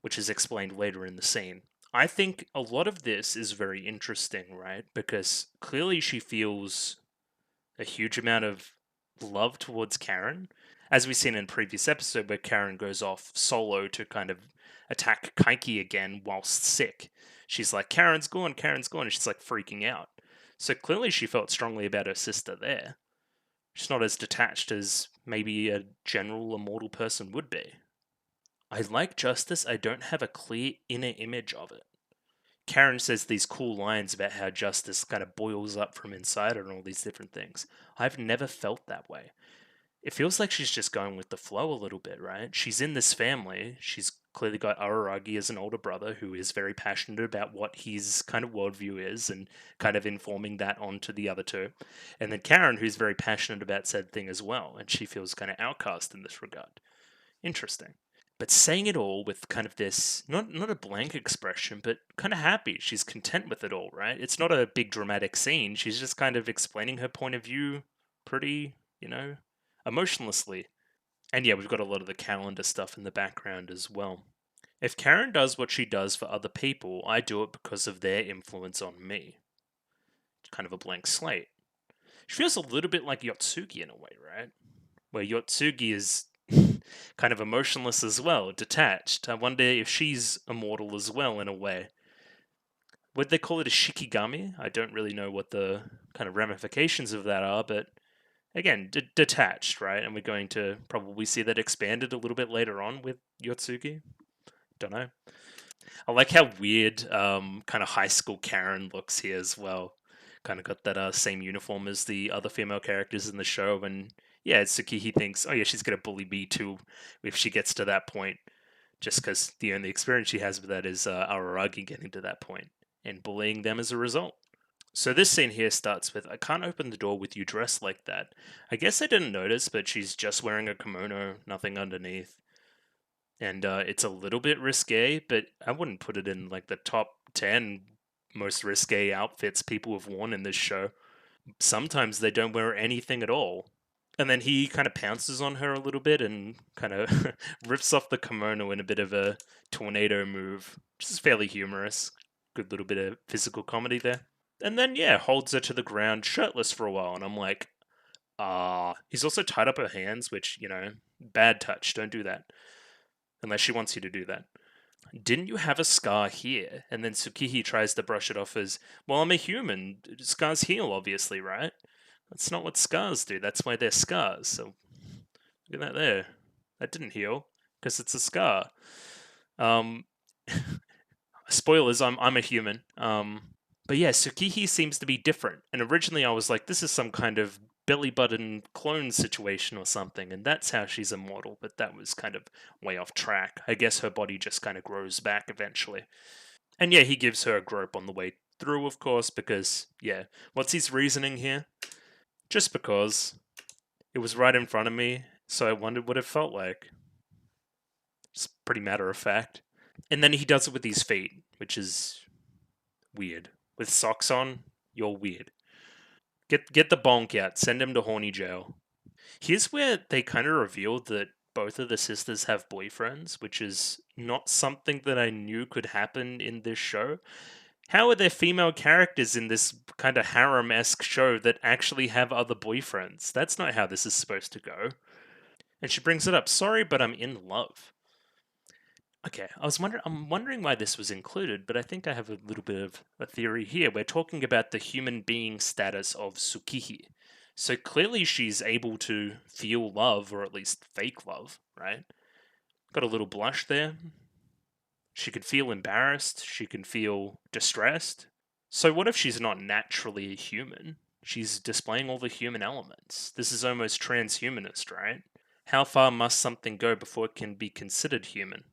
which is explained later in the scene. I think a lot of this is very interesting, right? Because clearly she feels a huge amount of love towards Karen, as we've seen in a previous episode where Karen goes off solo to kind of attack Kaiki again whilst sick. She's like, Karen's gone, and she's like freaking out. So clearly she felt strongly about her sister there. She's not as detached as maybe a general immortal person would be. I like Justice, I don't have a clear inner image of it. Karen says these cool lines about how justice kind of boils up from inside her and all these different things. I've never felt that way. It feels like she's just going with the flow a little bit, right? She's in this family. She's clearly got Araragi as an older brother who is very passionate about what his kind of worldview is and kind of informing that onto the other two. And then Karen, who's very passionate about said thing as well, and she feels kind of outcast in this regard. Interesting. But saying it all with kind of this, not a blank expression, but kind of happy. She's content with it all, right? It's not a big dramatic scene. She's just kind of explaining her point of view pretty, emotionlessly. And yeah, we've got a lot of the calendar stuff in the background as well. If Karen does what she does for other people, I do it because of their influence on me. It's kind of a blank slate. She feels a little bit like Yotsugi in a way, right? Where Yotsugi is kind of emotionless as well, detached. I wonder if she's immortal as well in a way. Would they call it a shikigami? I don't really know what the kind of ramifications of that are, but again, detached, right? And we're going to probably see that expanded a little bit later on with Yotsugi. Don't know. I like how weird kind of high school Karen looks here as well. Kind of got that same uniform as the other female characters in the show, and yeah, Tsukihi thinks, oh yeah, she's gonna bully me too if she gets to that point, just because the only experience she has with that is Araragi getting to that point and bullying them as a result. So this scene here starts with, I can't open the door with you dressed like that. I guess I didn't notice, but she's just wearing a kimono, nothing underneath. And it's a little bit risque, but I wouldn't put it in like the top 10 most risque outfits people have worn in this show. Sometimes they don't wear anything at all. And then he kind of pounces on her a little bit and kind of rips off the kimono in a bit of a tornado move, which is fairly humorous. Good little bit of physical comedy there. And then, yeah, holds her to the ground shirtless for a while. And I'm like, he's also tied up her hands, which, bad touch. Don't do that. Unless she wants you to do that. Didn't you have a scar here? And then Tsukihi tries to brush it off as, well, I'm a human. Scars heal, obviously, right? That's not what scars do. That's why they're scars. So, look at that there. That didn't heal, because it's a scar. Spoilers, I'm a human. But yeah, Tsukihi seems to be different. And originally I was like, this is some kind of belly button clone situation or something, and that's how she's immortal, but that was kind of way off track. I guess her body just kind of grows back eventually. And yeah, he gives her a grope on the way through, of course, because, yeah, what's his reasoning here? Just because it was right in front of me, so I wondered what it felt like. Just pretty matter of fact. And then he does it with his feet, which is weird. With socks on, you're weird. Get the bonk out. Send him to horny jail. Here's where they kind of revealed that both of the sisters have boyfriends, which is not something that I knew could happen in this show. How are there female characters in this kind of harem-esque show that actually have other boyfriends? That's not how this is supposed to go. And she brings it up. Sorry, but I'm in love. Okay, I'm wondering why this was included, but I think I have a little bit of a theory here. We're talking about the human being status of Tsukihi. So clearly she's able to feel love, or at least fake love, right? Got a little blush there. She could feel embarrassed. She can feel distressed. So what if she's not naturally a human? She's displaying all the human elements. This is almost transhumanist, right? How far must something go before it can be considered human?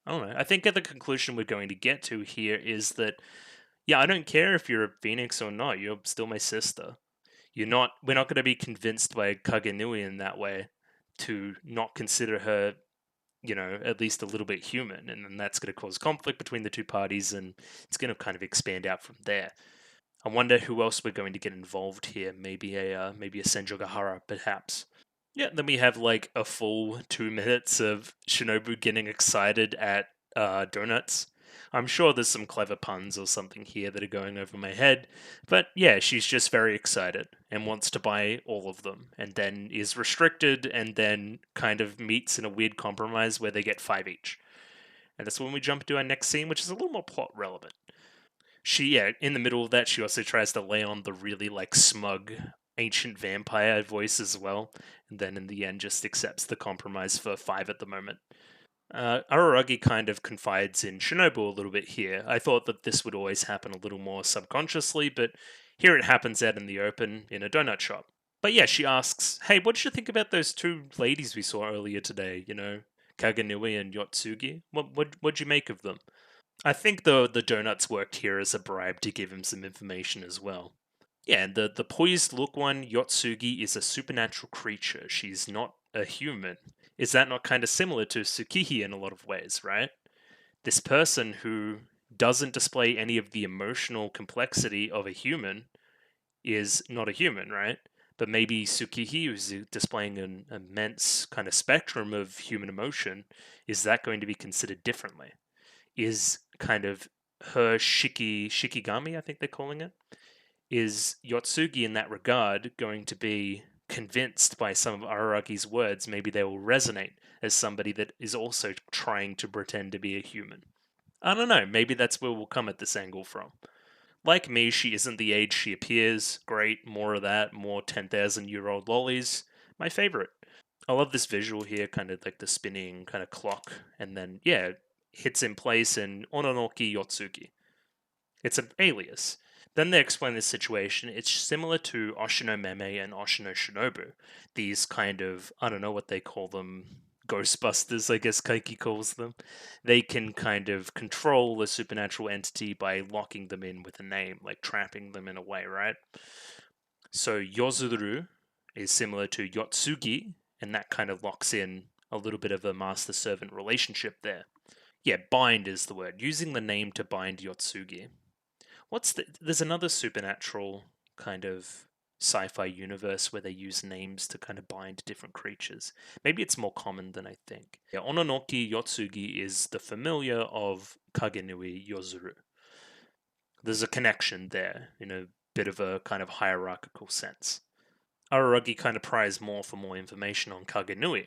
I don't know. I think the conclusion we're going to get to here is that, yeah, I don't care if you're a phoenix or not. You're still my sister. We're not going to be convinced by Kagenui in that way to not consider her, at least a little bit human. And then that's going to cause conflict between the two parties, and it's going to kind of expand out from there. I wonder who else we're going to get involved here. Maybe a Senjogahara, perhaps. Yeah, then we have like a full 2 minutes of Shinobu getting excited at donuts. I'm sure there's some clever puns or something here that are going over my head, but yeah, she's just very excited and wants to buy all of them, and then is restricted, and then kind of meets in a weird compromise where they get 5 each. And that's when we jump to our next scene, which is a little more plot relevant. In the middle of that, she also tries to lay on the really like smug ancient vampire voice as well, and then in the end just accepts the compromise for 5 at the moment. Araragi kind of confides in Shinobu a little bit here. I thought that this would always happen a little more subconsciously, but here it happens out in the open in a donut shop. But yeah, she asks, hey, what did you think about those 2 ladies we saw earlier today, Kagenui and Yotsugi? What'd you make of them? I think the donuts worked here as a bribe to give him some information as well. Yeah, and the poised look one, Yotsugi, is a supernatural creature. She's not a human. Is that not kind of similar to Tsukihi in a lot of ways, right? This person who doesn't display any of the emotional complexity of a human is not a human, right? But maybe Tsukihi, who's displaying an immense kind of spectrum of human emotion, is that going to be considered differently? Is kind of her Shikigami, I think they're calling it, is Yotsugi in that regard going to be convinced by some of Araragi's words? Maybe they will resonate as somebody that is also trying to pretend to be a human. I don't know, maybe that's where we'll come at this angle from. Like me, she isn't the age she appears. Great, more of that, more 10,000-year-old lollies. My favorite. I love this visual here, kind of like the spinning kind of clock, and then, yeah, hits in place in Ononoki Yotsugi. It's an alias. Then they explain this situation. It's similar to Oshino Meme and Oshino Shinobu. These kind of, I don't know what they call them, Ghostbusters, I guess Kaiki calls them. They can kind of control a supernatural entity by locking them in with a name, like trapping them in a way, right? So Yozuru is similar to Yotsugi, and that kind of locks in a little bit of a master-servant relationship there. Yeah, bind is the word. Using the name to bind Yotsugi. There's another supernatural kind of sci-fi universe where they use names to kind of bind different creatures. Maybe it's more common than I think. Yeah, Ononoki Yotsugi is the familiar of Kagenui Yozuru. There's a connection there in a bit of a kind of hierarchical sense. Araragi kind of pries more for more information on Kagenui.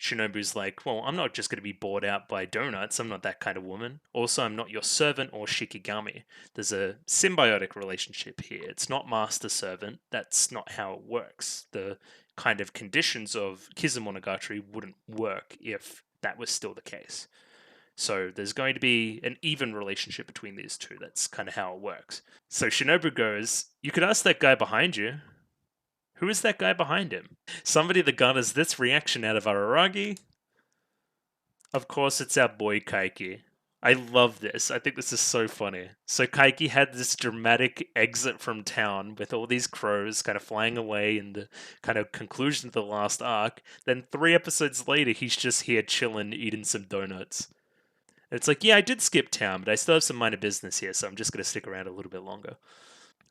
Shinobu's like, well, I'm not just going to be bought out by donuts. I'm not that kind of woman. Also, I'm not your servant or shikigami. There's a symbiotic relationship here. It's not master-servant. That's not how it works. The kind of conditions of Nisemonogatari wouldn't work if that was still the case. So there's going to be an even relationship between these two. That's kind of how it works. So Shinobu goes, you could ask that guy behind you. Who is that guy behind him? Somebody that garners this reaction out of Araragi? Of course, it's our boy Kaiki. I love this. I think this is so funny. So Kaiki had this dramatic exit from town with all these crows kind of flying away in the kind of conclusion of the last arc. Then 3 episodes later, he's just here chilling, eating some donuts. And it's like, yeah, I did skip town, but I still have some minor business here, so I'm just going to stick around a little bit longer.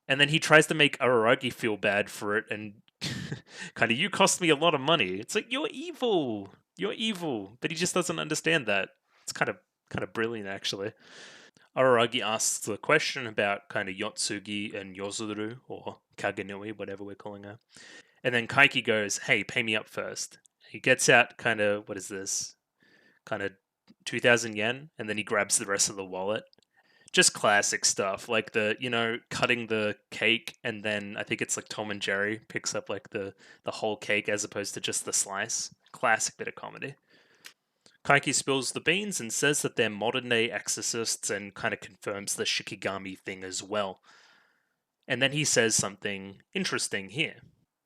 And then he tries to make Araragi feel bad for it and kind of, you cost me a lot of money. It's like, you're evil. You're evil. But he just doesn't understand that. It's kind of brilliant, actually. Araragi asks the question about kind of Yotsugi and Yozuru, or Kagenui, whatever we're calling her. And then Kaiki goes, hey, pay me up first. He gets out kind of, what is this? Kind of 2,000 yen, and then he grabs the rest of the wallet. Just classic stuff, like cutting the cake, and then I think it's like Tom and Jerry picks up like the whole cake as opposed to just the slice. Classic bit of comedy. Kaiki spills the beans and says that they're modern day exorcists and kind of confirms the Shikigami thing as well. And then he says something interesting here.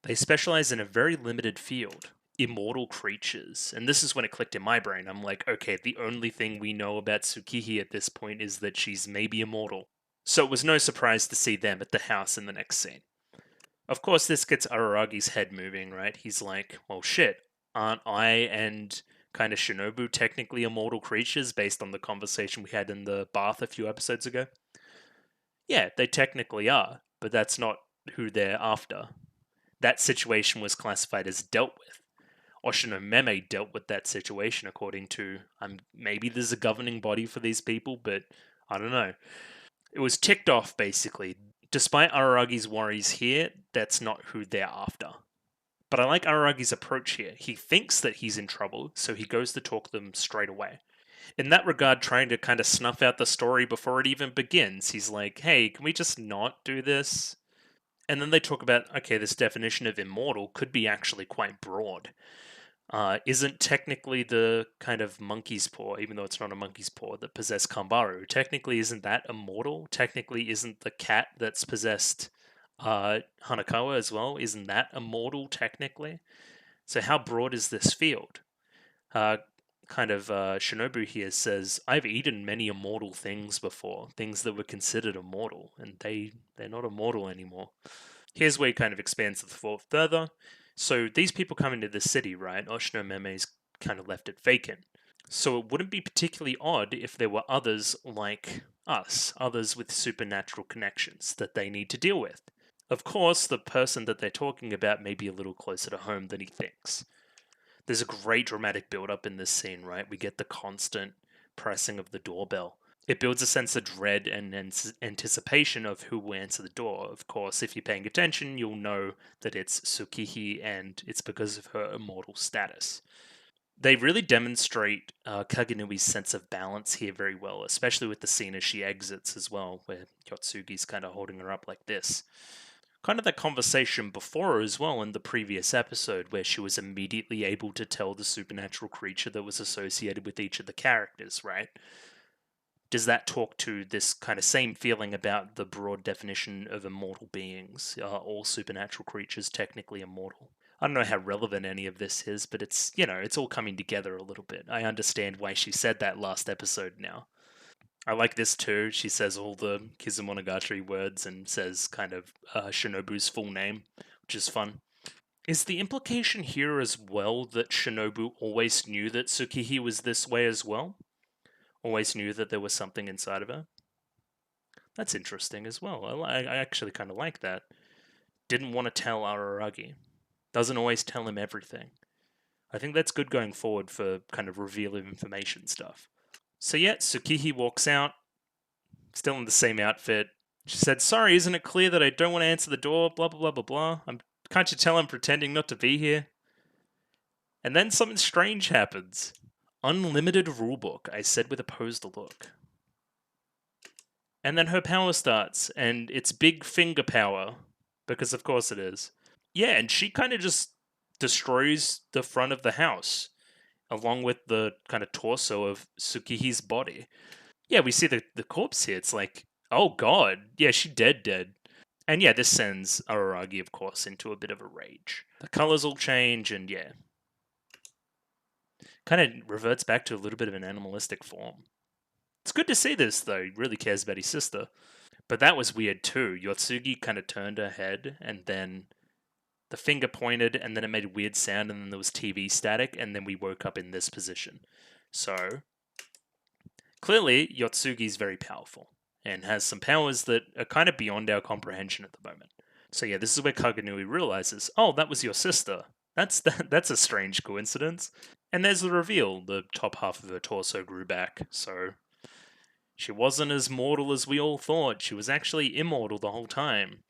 They specialize in a very limited field, immortal creatures. And this is when it clicked in my brain. I'm like, okay, the only thing we know about Tsukihi at this point is that she's maybe immortal. So it was no surprise to see them at the house in the next scene. Of course, this gets Araragi's head moving, right? He's like, well, shit, aren't I and kind of Shinobu technically immortal creatures based on the conversation we had in the bath a few episodes ago? Yeah, they technically are, but that's not who they're after. That situation was classified as dealt with. Oshino Meme dealt with that situation according to, maybe there's a governing body for these people, but I don't know. It was ticked off, basically. Despite Araragi's worries here, that's not who they're after. But I like Araragi's approach here. He thinks that he's in trouble, so he goes to talk to them straight away. In that regard, trying to kind of snuff out the story before it even begins, he's like, hey, can we just not do this? And then they talk about, okay, this definition of immortal could be actually quite broad. Isn't technically the kind of monkey's paw, even though it's not a monkey's paw, that possessed Kambaru, technically isn't that immortal? Technically isn't the cat that's possessed Hanakawa as well, isn't that immortal technically? So how broad is this field? Shinobu here says, I've eaten many immortal things before, things that were considered immortal, and they're not immortal anymore. Here's where he kind of expands the thought further. So these people come into the city, right? Oshino Meme's kind of left it vacant. So it wouldn't be particularly odd if there were others like us, others with supernatural connections that they need to deal with. Of course, the person that they're talking about may be a little closer to home than he thinks. There's a great dramatic build-up in this scene, right? We get the constant pressing of the doorbell. It builds a sense of dread and anticipation of who will answer the door. Of course, if you're paying attention, you'll know that it's Tsukihi, and it's because of her immortal status. They really demonstrate Kagenui's sense of balance here very well, especially with the scene as she exits as well, where Yotsugi's kind of holding her up like this. Kind of that conversation before as well in the previous episode, where she was immediately able to tell the supernatural creature that was associated with each of the characters, right? Does that talk to this kind of same feeling about the broad definition of immortal beings? Are all supernatural creatures technically immortal? I don't know how relevant any of this is, but it's all coming together a little bit. I understand why she said that last episode now. I like this too. She says all the Nisemonogatari words and says kind of Shinobu's full name, which is fun. Is the implication here as well that Shinobu always knew that Tsukihi was this way as well? Always knew that there was something inside of her? That's interesting as well. I actually kind of like that. Didn't want to tell Araragi. Doesn't always tell him everything. I think that's good going forward for kind of reveal of information stuff. So yeah, Tsukihi walks out, still in the same outfit. She said, sorry, isn't it clear that I don't want to answer the door? Blah, blah, blah, blah, blah. Can't you tell I'm pretending not to be here? And then something strange happens. Unlimited rulebook, I said with a posed look. And then her power starts, and it's big finger power, because of course it is. Yeah, and she kind of just destroys the front of the house, along with the kind of torso of Tsukihi's body. Yeah, we see the corpse here. It's like, oh god, yeah, she dead. And yeah, this sends Araragi, of course, into a bit of a rage. The colors all change, and yeah. Kind of reverts back to a little bit of an animalistic form. It's good to see this, though. He really cares about his sister. But that was weird, too. Yotsugi kind of turned her head, and then the finger pointed, and then it made a weird sound, and then there was TV static, and then we woke up in this position. So, clearly, Yotsugi's very powerful, and has some powers that are kind of beyond our comprehension at the moment. So yeah, this is where Kaganui realizes, oh, that was your sister. That's a strange coincidence. And there's the reveal. The top half of her torso grew back, so she wasn't as mortal as we all thought. She was actually immortal the whole time.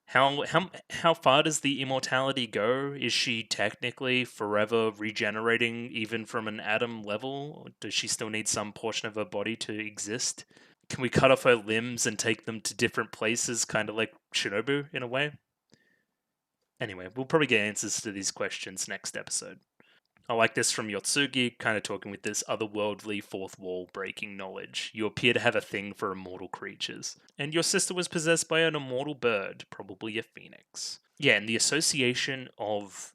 How far does the immortality go? Is she technically forever regenerating even from an atom level? Does she still need some portion of her body to exist? Can we cut off her limbs and take them to different places, kind of like Shinobu in a way? Anyway, we'll probably get answers to these questions next episode. I like this from Yotsugi, kind of talking with this otherworldly fourth wall breaking knowledge. You appear to have a thing for immortal creatures. And your sister was possessed by an immortal bird, probably a phoenix. Yeah, and the association of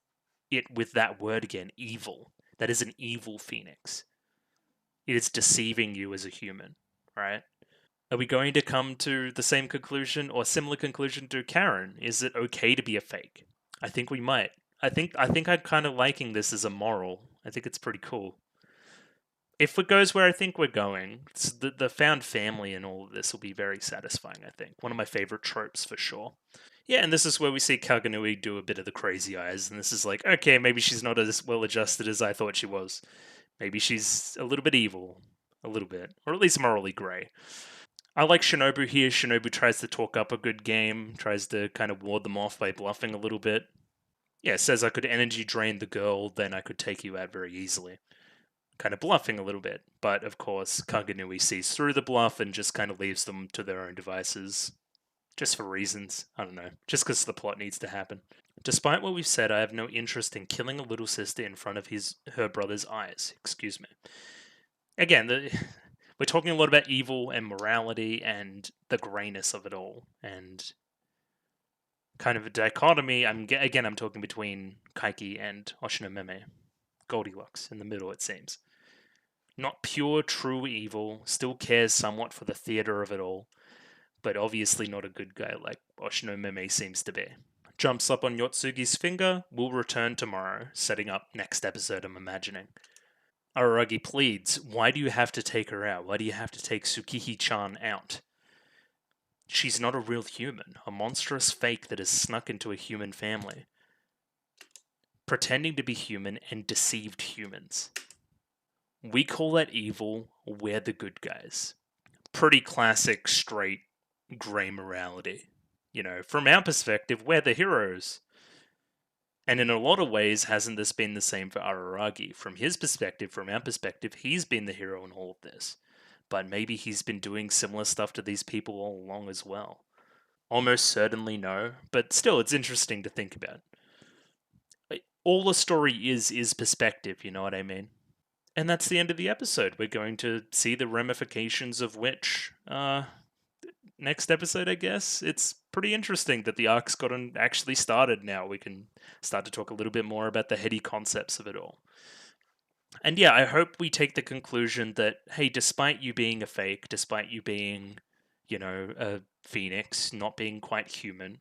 it with that word again, evil. That is an evil phoenix. It is deceiving you as a human, right? Are we going to come to the same conclusion or similar conclusion to Karen? Is it okay to be a fake? I think we might. I think I'm kind of liking this as a moral. I think it's pretty cool. If it goes where I think we're going, the found family and all of this will be very satisfying, I think. One of my favorite tropes for sure. Yeah, and this is where we see Kaganui do a bit of the crazy eyes, and this is like, okay, maybe she's not as well adjusted as I thought she was. Maybe she's a little bit evil. A little bit. Or at least morally grey. I like Shinobu here. Shinobu tries to talk up a good game, tries to kind of ward them off by bluffing a little bit. Yeah, says I could energy drain the girl, then I could take you out very easily. Kind of bluffing a little bit, but of course, Kaganui sees through the bluff and just kind of leaves them to their own devices. Just for reasons. I don't know. Just because the plot needs to happen. Despite what we've said, I have no interest in killing a little sister in front of her brother's eyes. Excuse me. Again, we're talking a lot about evil and morality and the greyness of it all, and kind of a dichotomy. I'm talking between Kaiki and Oshinomeme. Goldilocks in the middle, it seems. Not pure, true evil, still cares somewhat for the theatre of it all, but obviously not a good guy like Oshinomeme seems to be. Jumps up on Yotsugi's finger, will return tomorrow, setting up next episode, I'm imagining. Araragi pleads, why do you have to take her out? Why do you have to take Tsukihi-chan out? She's not a real human, a monstrous fake that has snuck into a human family. Pretending to be human and deceived humans. We call that evil, we're the good guys. Pretty classic, straight, grey morality. You know, from our perspective, we're the heroes. And in a lot of ways, hasn't this been the same for Araragi? From his perspective, from our perspective, he's been the hero in all of this. But maybe he's been doing similar stuff to these people all along as well. Almost certainly no, but still, it's interesting to think about. All a story is perspective, you know what I mean? And that's the end of the episode. We're going to see the ramifications of which next episode, I guess. It's pretty interesting that the arc's gotten actually started now. We can start to talk a little bit more about the heady concepts of it all. And yeah, I hope we take the conclusion that, hey, despite you being a fake, despite you being, you know, a phoenix, not being quite human,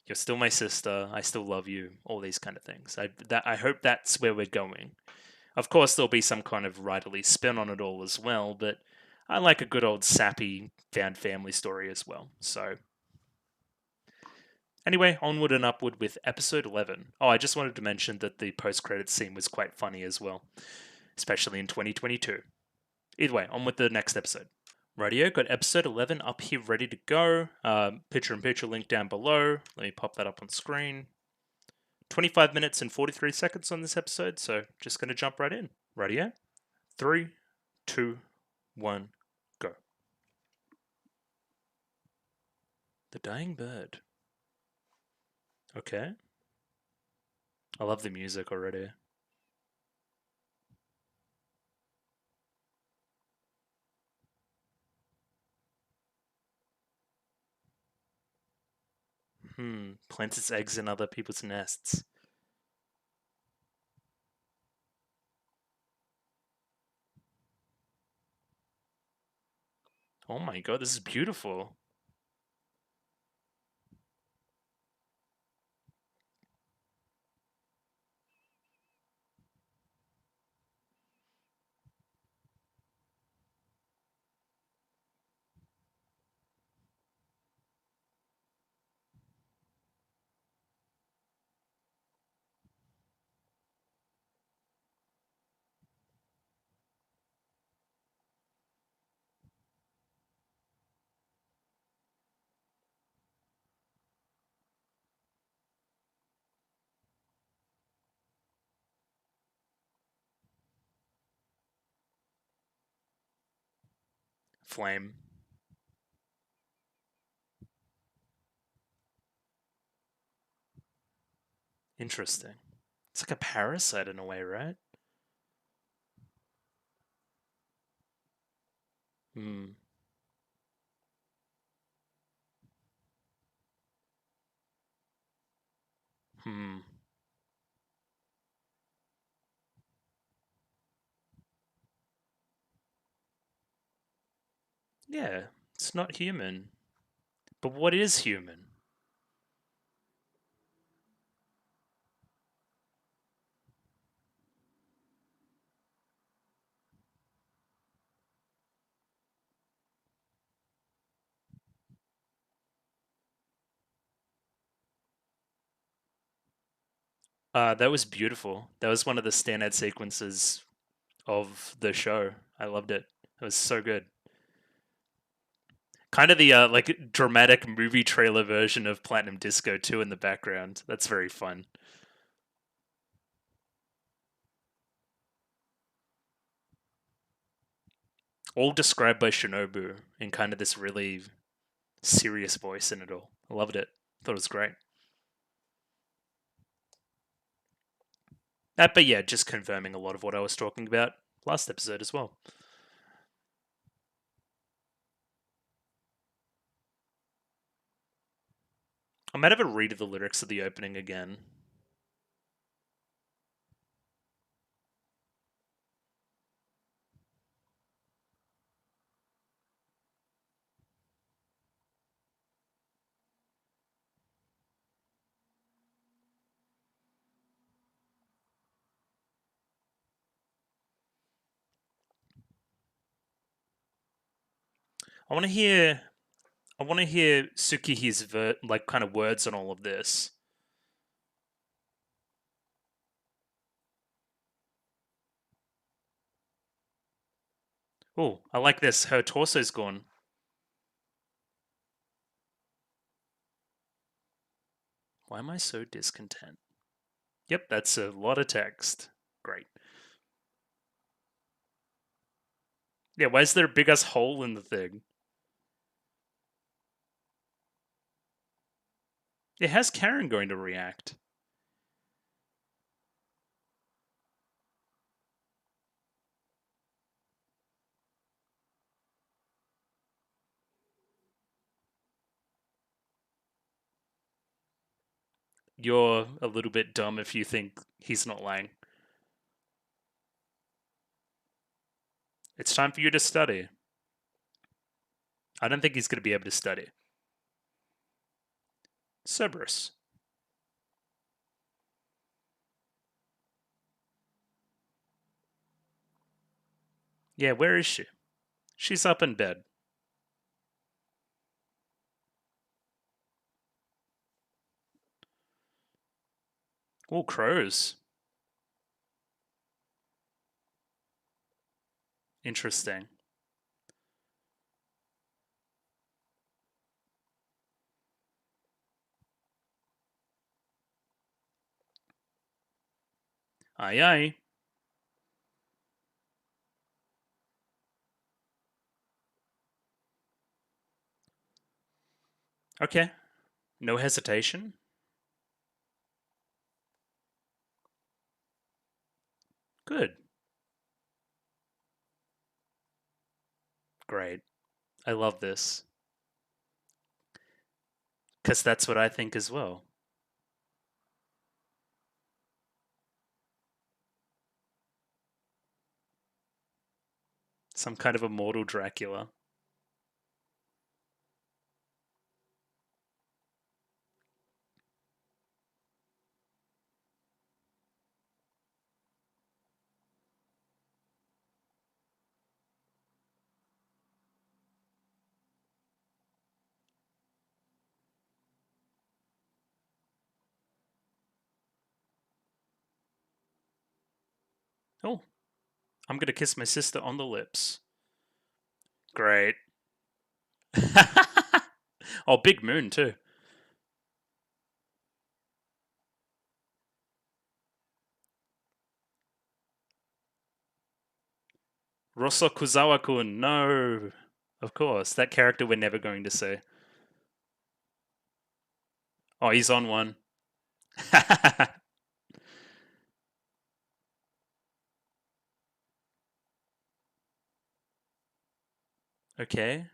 you're still my sister, I still love you, all these kind of things. I hope that's where we're going. Of course, there'll be some kind of writerly spin on it all as well, but I like a good old sappy found family story as well. So, anyway, onward and upward with episode 11. Oh, I just wanted to mention that the post-credits scene was quite funny as well, especially in 2022. Either way, on with the next episode. Radio, got episode 11 up here ready to go. Picture-in-picture link down below. Let me pop that up on screen. 25 minutes and 43 seconds on this episode, so just going to jump right in. Radio, 3, 2, 1, go. The Dying Bird. Okay. I love the music already. Plants its eggs in other people's nests. Oh my god, this is beautiful. Flame. Interesting. It's like a parasite in a way, right? Hmm. Hmm. Yeah, it's not human. But what is human? That was beautiful. That was one of the standout sequences of the show. I loved it. It was so good. Kind of the like dramatic movie trailer version of Platinum Disco too in the background. That's very fun. All described by Shinobu in kind of this really serious voice in it all. I loved it. Thought it was great. But yeah, just confirming a lot of what I was talking about last episode as well. I might have a read of the lyrics of the opening again. I want to hear. I want to hear Sukihi's like kind of words on all of this. Oh, I like this. Her torso's gone. Why am I so discontent? Yep, that's a lot of text. Great. Yeah, why is there a big ass hole in the thing? Yeah, how's Karen going to react? You're a little bit dumb if you think he's not lying. It's time for you to study. I don't think he's going to be able to study. Cerberus. Yeah, where is she? She's up in bed. Oh, crows. Interesting. Aye, aye. Okay. No hesitation. Good. Great. I love this. Because that's what I think as well. Some kind of immortal Dracula. Oh, I'm gonna kiss my sister on the lips. Great. Oh, big moon too. Rosso Kuzawa-kun, no. Of course, that character we're never going to see. Oh, he's on one. Okay,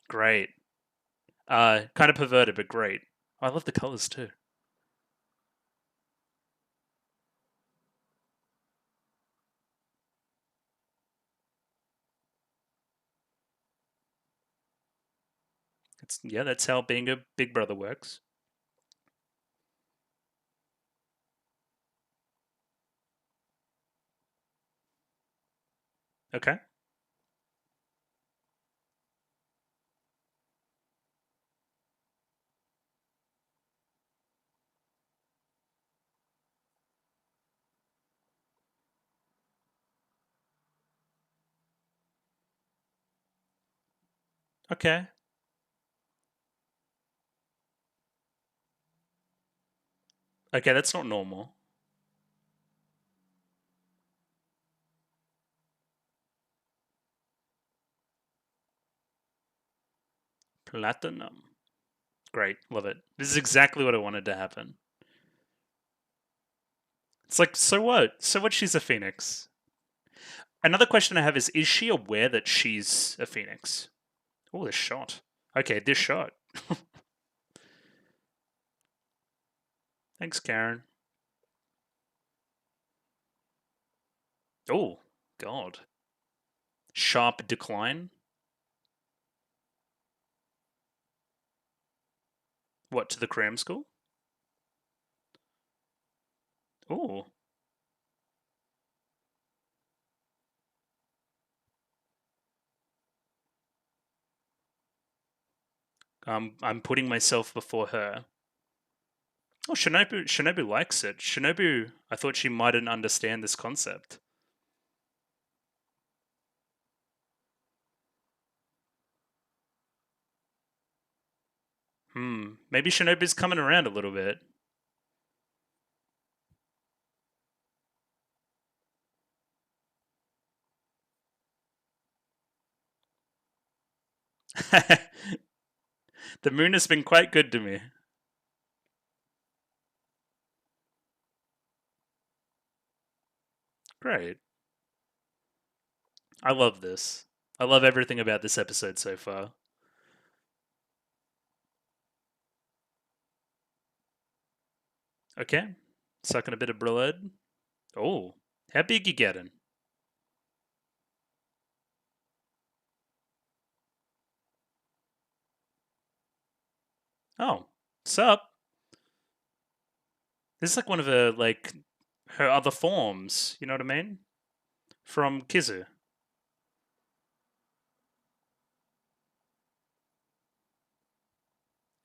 great. Kind of perverted, but great. I love the colors too. Yeah, that's how being a big brother works. Okay. Okay. Okay, that's not normal. Platinum. Great, love it. This is exactly what I wanted to happen. It's like, so what? So what? She's a phoenix. Another question I have is she aware that she's a phoenix? Oh, this shot. Okay, this shot. Thanks, Karen. Oh, God. Sharp decline. What, to the cram school? Oh, I'm putting myself before her. Oh, Shinobu likes it. Shinobu, I thought she mightn't understand this concept. Maybe Shinobu's coming around a little bit. The moon has been quite good to me. Great. I love this. I love everything about this episode so far. Okay. Sucking a bit of blood. Oh, how big you getting? Oh, sup? This is like one of her her other forms. You know what I mean? From Kizu.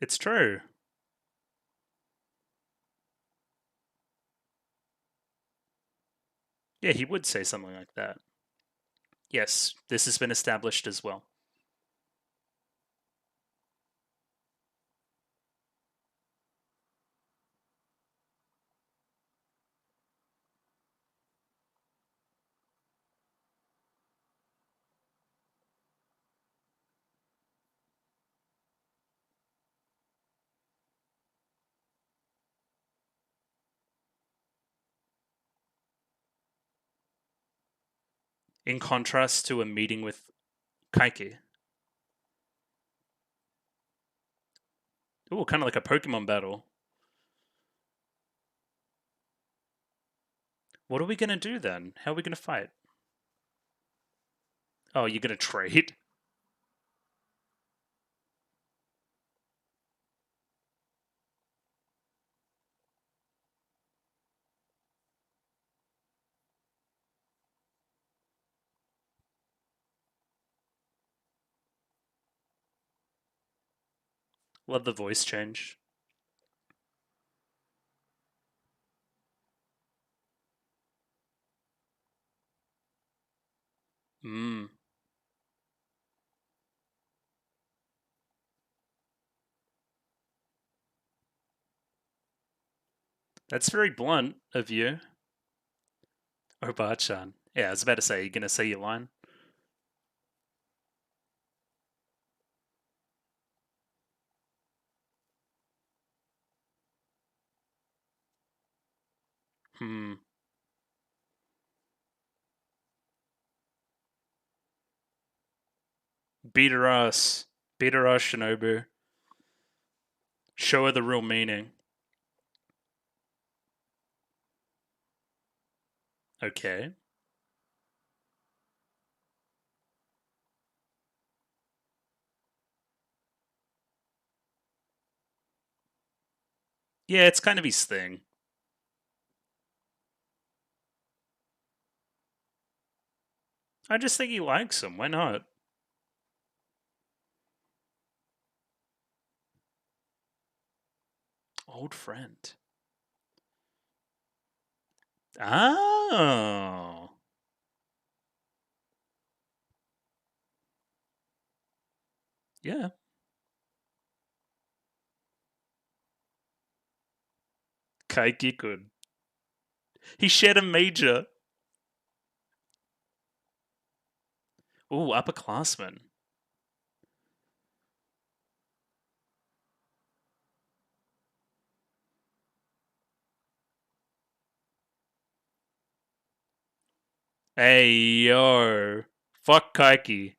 It's true. Yeah, he would say something like that. Yes, this has been established as well. In contrast to a meeting with Kaiki. Ooh, kind of like a Pokemon battle. What are we gonna do then? How are we gonna fight? Oh, you're gonna trade? Love the voice change. Mm. That's very blunt of you. Oba-chan. Yeah, I was about to say, you're going to say your line? Hmm. Beat her ass. Beat her ass, Shinobu. Show her the real meaning. Okay. Yeah, it's kind of his thing. I just think he likes him. Why not? Old friend. Oh. Yeah. Kaiki-kun. He shared a major. Ooh, upperclassman. Hey, yo. Fuck Kaiki.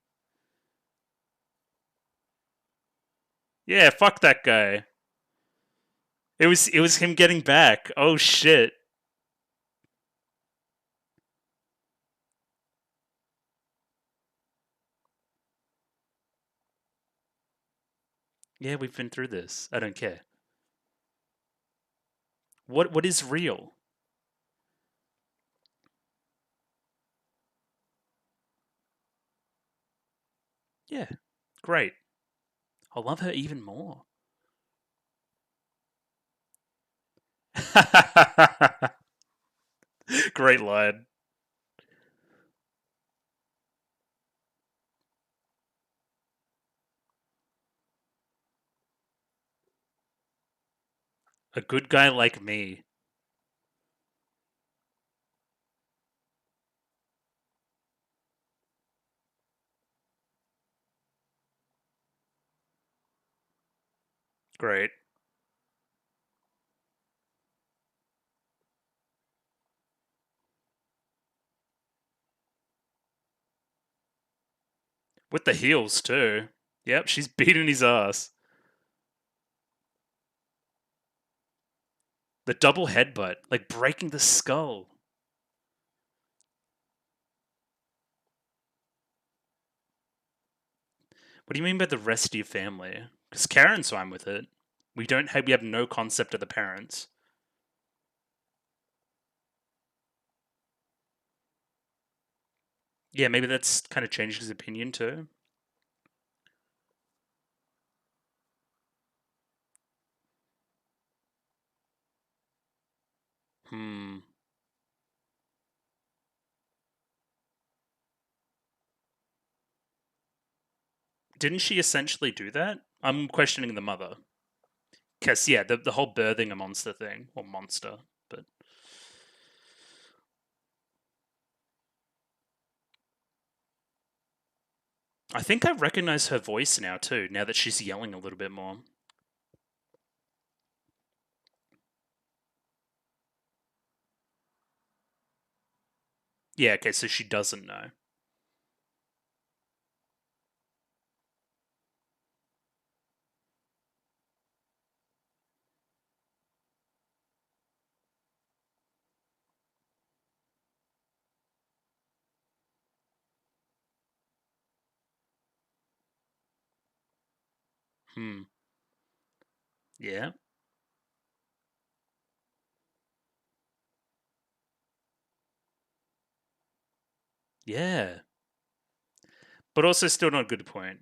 Yeah, fuck that guy. It was him getting back. Oh shit. Yeah, we've been through this. I don't care. What is real? Yeah. Great. I'll love her even more. Great line. A good guy like me. Great. With the heels too. Yep, she's beating his ass. The double headbutt, like breaking the skull. What do you mean by the rest of your family? Because Karen's fine with it. We have no concept of the parents. Yeah, maybe that's kind of changed his opinion too. Hmm. Didn't she essentially do that? I'm questioning the mother. Because, yeah, the whole birthing a monster thing, or monster, but I think I recognize her voice now too, now that she's yelling a little bit more. Yeah, okay, so she doesn't know. Hmm. Yeah. Yeah. But also still not a good point.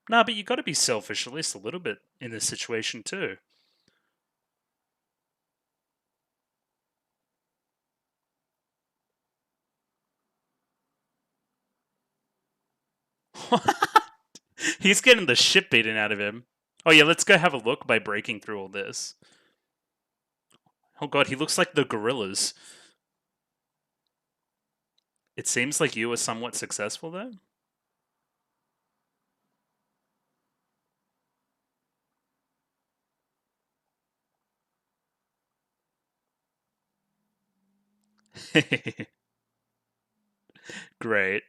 Nah, but you got to be selfish at least a little bit in this situation too. He's getting the shit beaten out of him. Oh yeah, let's go have a look by breaking through all this. Oh god, he looks like the gorillas. It seems like you were somewhat successful though. Great.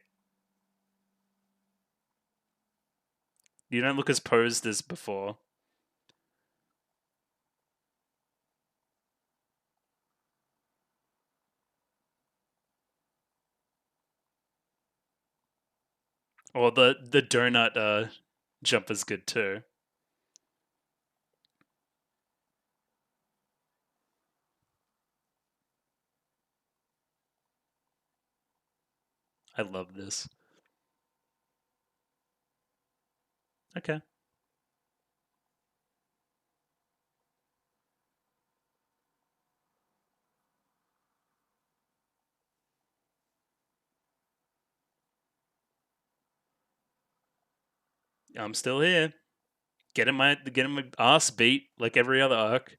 You don't look as posed as before. Or the donut jump is good too. I love this. Okay. I'm still here. Getting my ass beat like every other arc.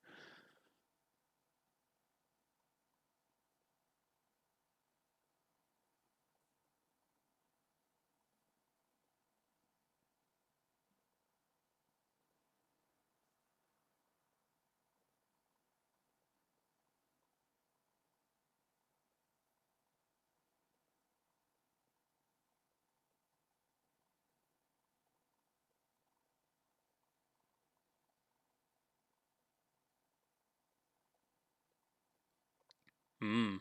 Hmm.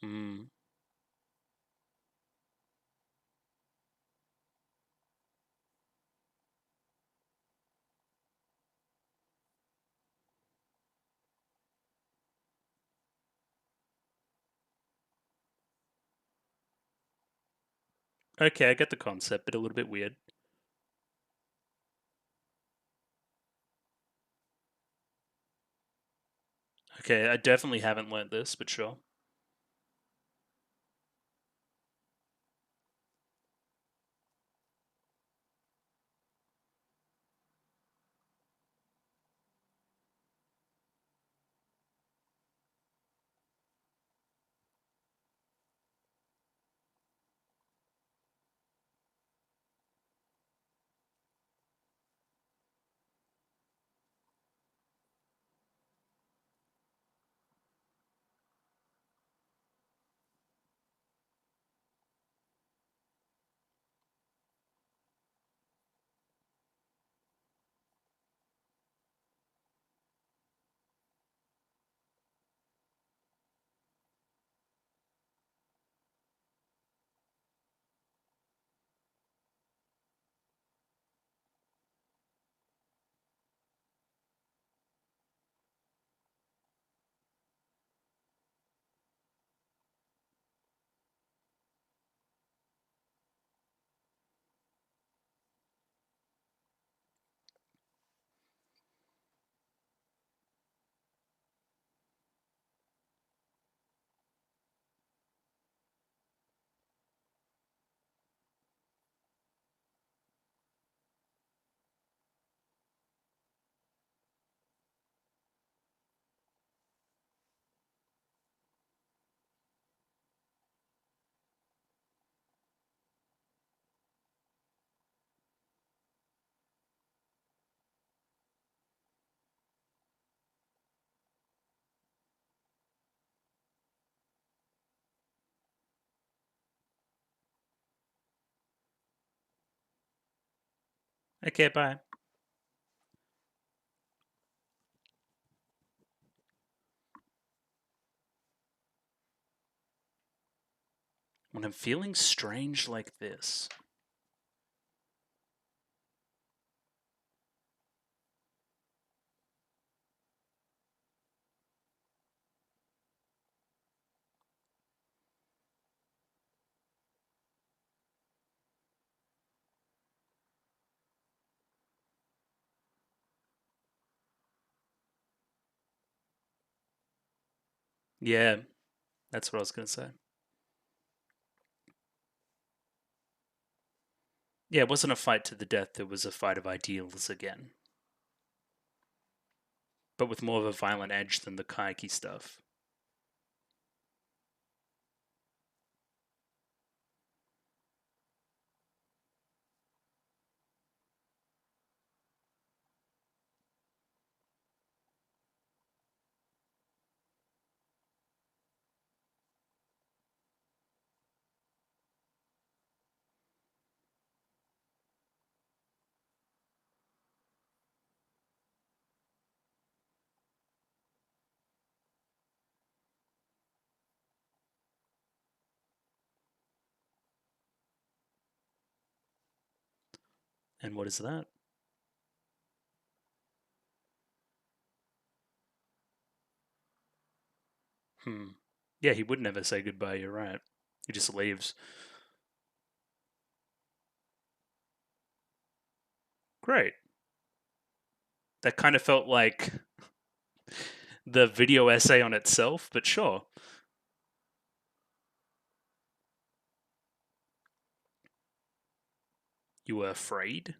Hmm. Okay, I get the concept, but a little bit weird. Okay, I definitely haven't learnt this, but sure. Okay, bye. When I'm feeling strange like this. Yeah, that's what I was going to say. Yeah, it wasn't a fight to the death, it was a fight of ideals again. But with more of a violent edge than the kaiki stuff. And what is that? Hmm. Yeah, he would never say goodbye, you're right. He just leaves. Great. That kind of felt like the video essay on itself, but sure. You were afraid?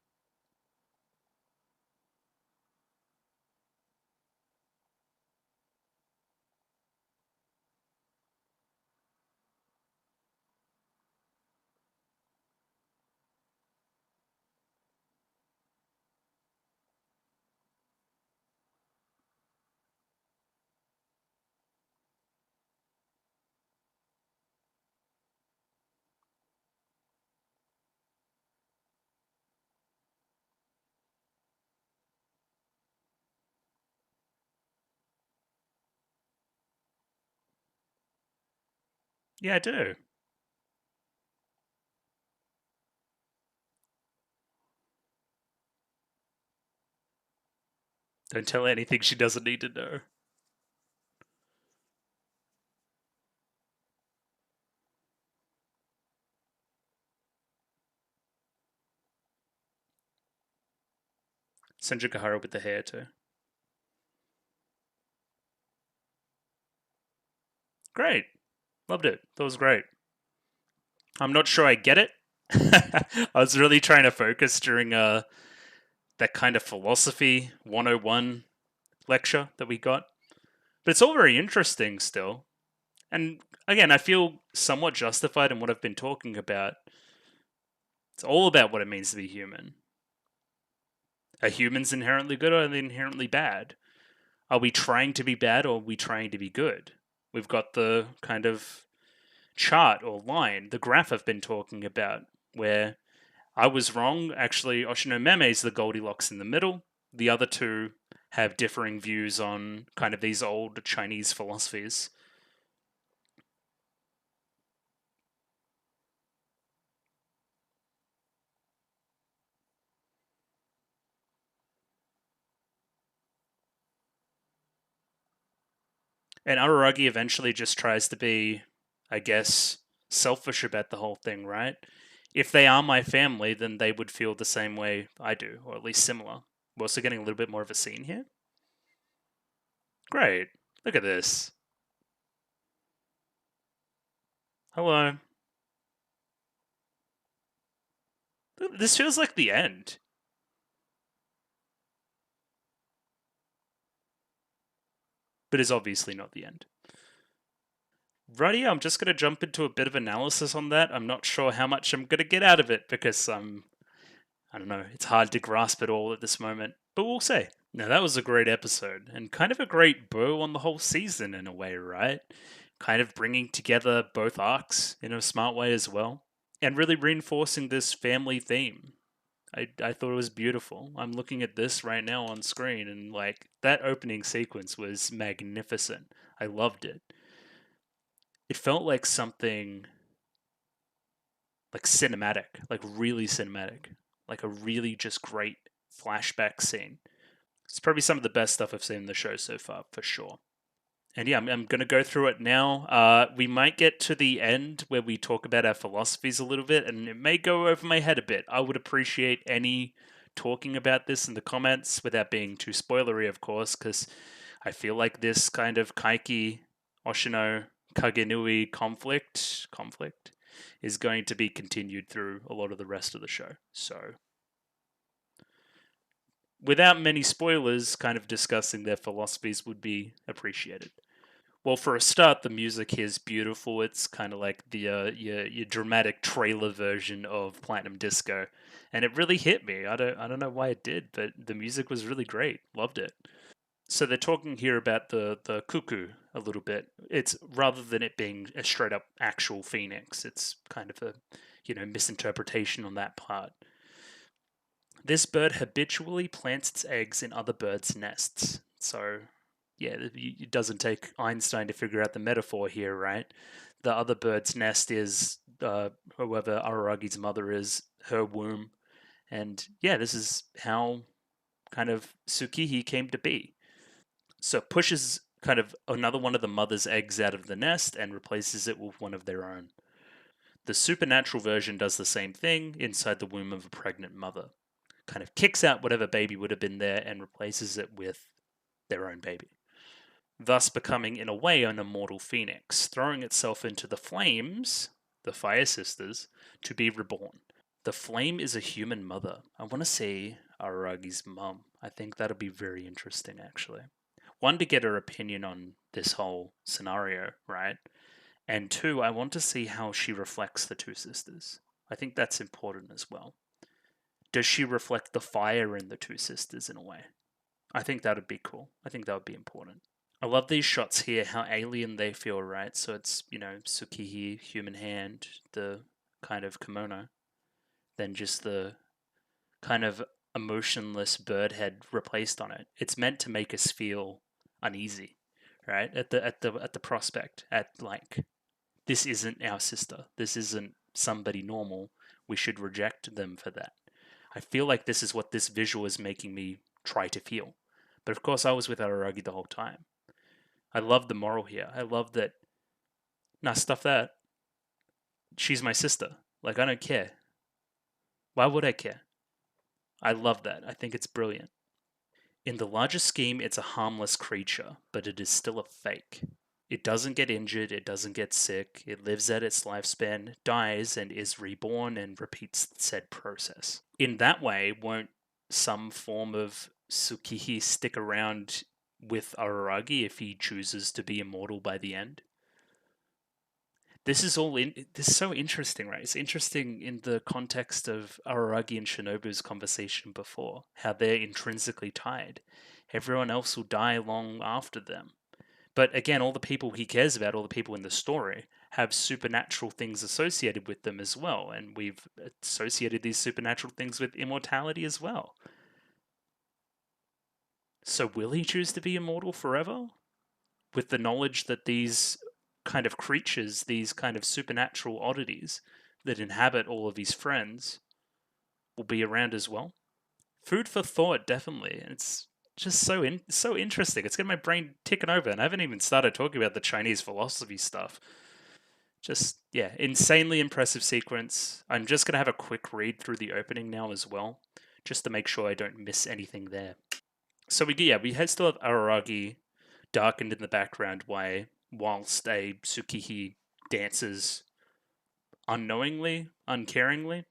Yeah, I do. Don't tell her anything she doesn't need to know. Senju with the hair, too. Great. Loved it. That was great. I'm not sure I get it. I was really trying to focus during that kind of philosophy 101 lecture that we got. But it's all very interesting still. And again, I feel somewhat justified in what I've been talking about. It's all about what it means to be human. Are humans inherently good or are they inherently bad? Are we trying to be bad or are we trying to be good? We've got the kind of chart or line, the graph I've been talking about, where I was wrong. Actually, Oshino Meme is the Goldilocks in the middle. The other two have differing views on kind of these old Chinese philosophies. And Araragi eventually just tries to be, I guess, selfish about the whole thing, right? If they are my family, then they would feel the same way I do, or at least similar. We're also getting a little bit more of a scene here. Great. Look at this. Hello. This feels like the end, but is obviously not the end. Righty, I'm just going to jump into a bit of analysis on that. I'm not sure how much I'm going to get out of it because I don't know, it's hard to grasp it all at this moment, but we'll see. Now, that was a great episode and kind of a great bow on the whole season in a way, right? Kind of bringing together both arcs in a smart way as well and really reinforcing this family theme. I thought it was beautiful. I'm looking at this right now on screen, and like that opening sequence was magnificent. I loved it. It felt like something like cinematic, like really cinematic, like a really just great flashback scene. It's probably some of the best stuff I've seen in the show so far, for sure. And yeah, I'm going to go through it now. We might get to the end where we talk about our philosophies a little bit, and it may go over my head a bit. I would appreciate any talking about this in the comments without being too spoilery, of course, because I feel like this kind of Kaiki Oshino Kagenui conflict is going to be continued through a lot of the rest of the show. So, without many spoilers, kind of discussing their philosophies would be appreciated. Well, for a start, the music here is beautiful. It's kind of like the your dramatic trailer version of Platinum Disco, and it really hit me. I don't know why it did, but the music was really great. Loved it. So they're talking here about the cuckoo a little bit. It's rather than it being a straight up actual phoenix, it's kind of a misinterpretation on that part. This bird habitually plants its eggs in other birds' nests. So, yeah, it doesn't take Einstein to figure out the metaphor here, right? The other bird's nest is whoever Araragi's mother is, her womb. And yeah, this is how kind of Tsukihi came to be. So pushes kind of another one of the mother's eggs out of the nest and replaces it with one of their own. The supernatural version does the same thing inside the womb of a pregnant mother. Kind of kicks out whatever baby would have been there and replaces it with their own baby, thus becoming, in a way, an immortal phoenix, throwing itself into the flames, the Fire Sisters, to be reborn. The flame is a human mother. I want to see Araragi's mum. I think that'll be very interesting, actually. One, to get her opinion on this whole scenario, right? And two, I want to see how she reflects the two sisters. I think that's important as well. Does she reflect the fire in the two sisters in a way? I think that would be cool. I think that would be important. I love these shots here, how alien they feel, right? So it's, Tsukihi, human hand, the kind of kimono, then just the kind of emotionless bird head replaced on it. It's meant to make us feel uneasy, right? At the prospect, at like, this isn't our sister. This isn't somebody normal. We should reject them for that. I feel like this is what this visual is making me try to feel. But of course, I was with Araragi the whole time. I love the moral here. I love that. Nah, stuff that. She's my sister. Like, I don't care. Why would I care? I love that. I think it's brilliant. In the larger scheme, it's a harmless creature, but it is still a fake. It doesn't get injured, it doesn't get sick, it lives out its lifespan, dies, and is reborn and repeats said process. In that way, won't some form of Tsukihi stick around with Araragi if he chooses to be immortal by the end? This is so interesting, right? It's interesting in the context of Araragi and Shinobu's conversation before, how they're intrinsically tied. Everyone else will die long after them. But again, all the people he cares about, all the people in the story, have supernatural things associated with them as well. And we've associated these supernatural things with immortality as well. So will he choose to be immortal forever? With the knowledge that these kind of creatures, these kind of supernatural oddities that inhabit all of his friends, will be around as well? Food for thought, definitely. And it's just so interesting. It's getting my brain ticking over, and I haven't even started talking about the Chinese philosophy stuff. Just, yeah, insanely impressive sequence. I'm just going to have a quick read through the opening now as well, just to make sure I don't miss anything there. So we still have Araragi darkened in the background whilst a Tsukihi dances unknowingly, uncaringly.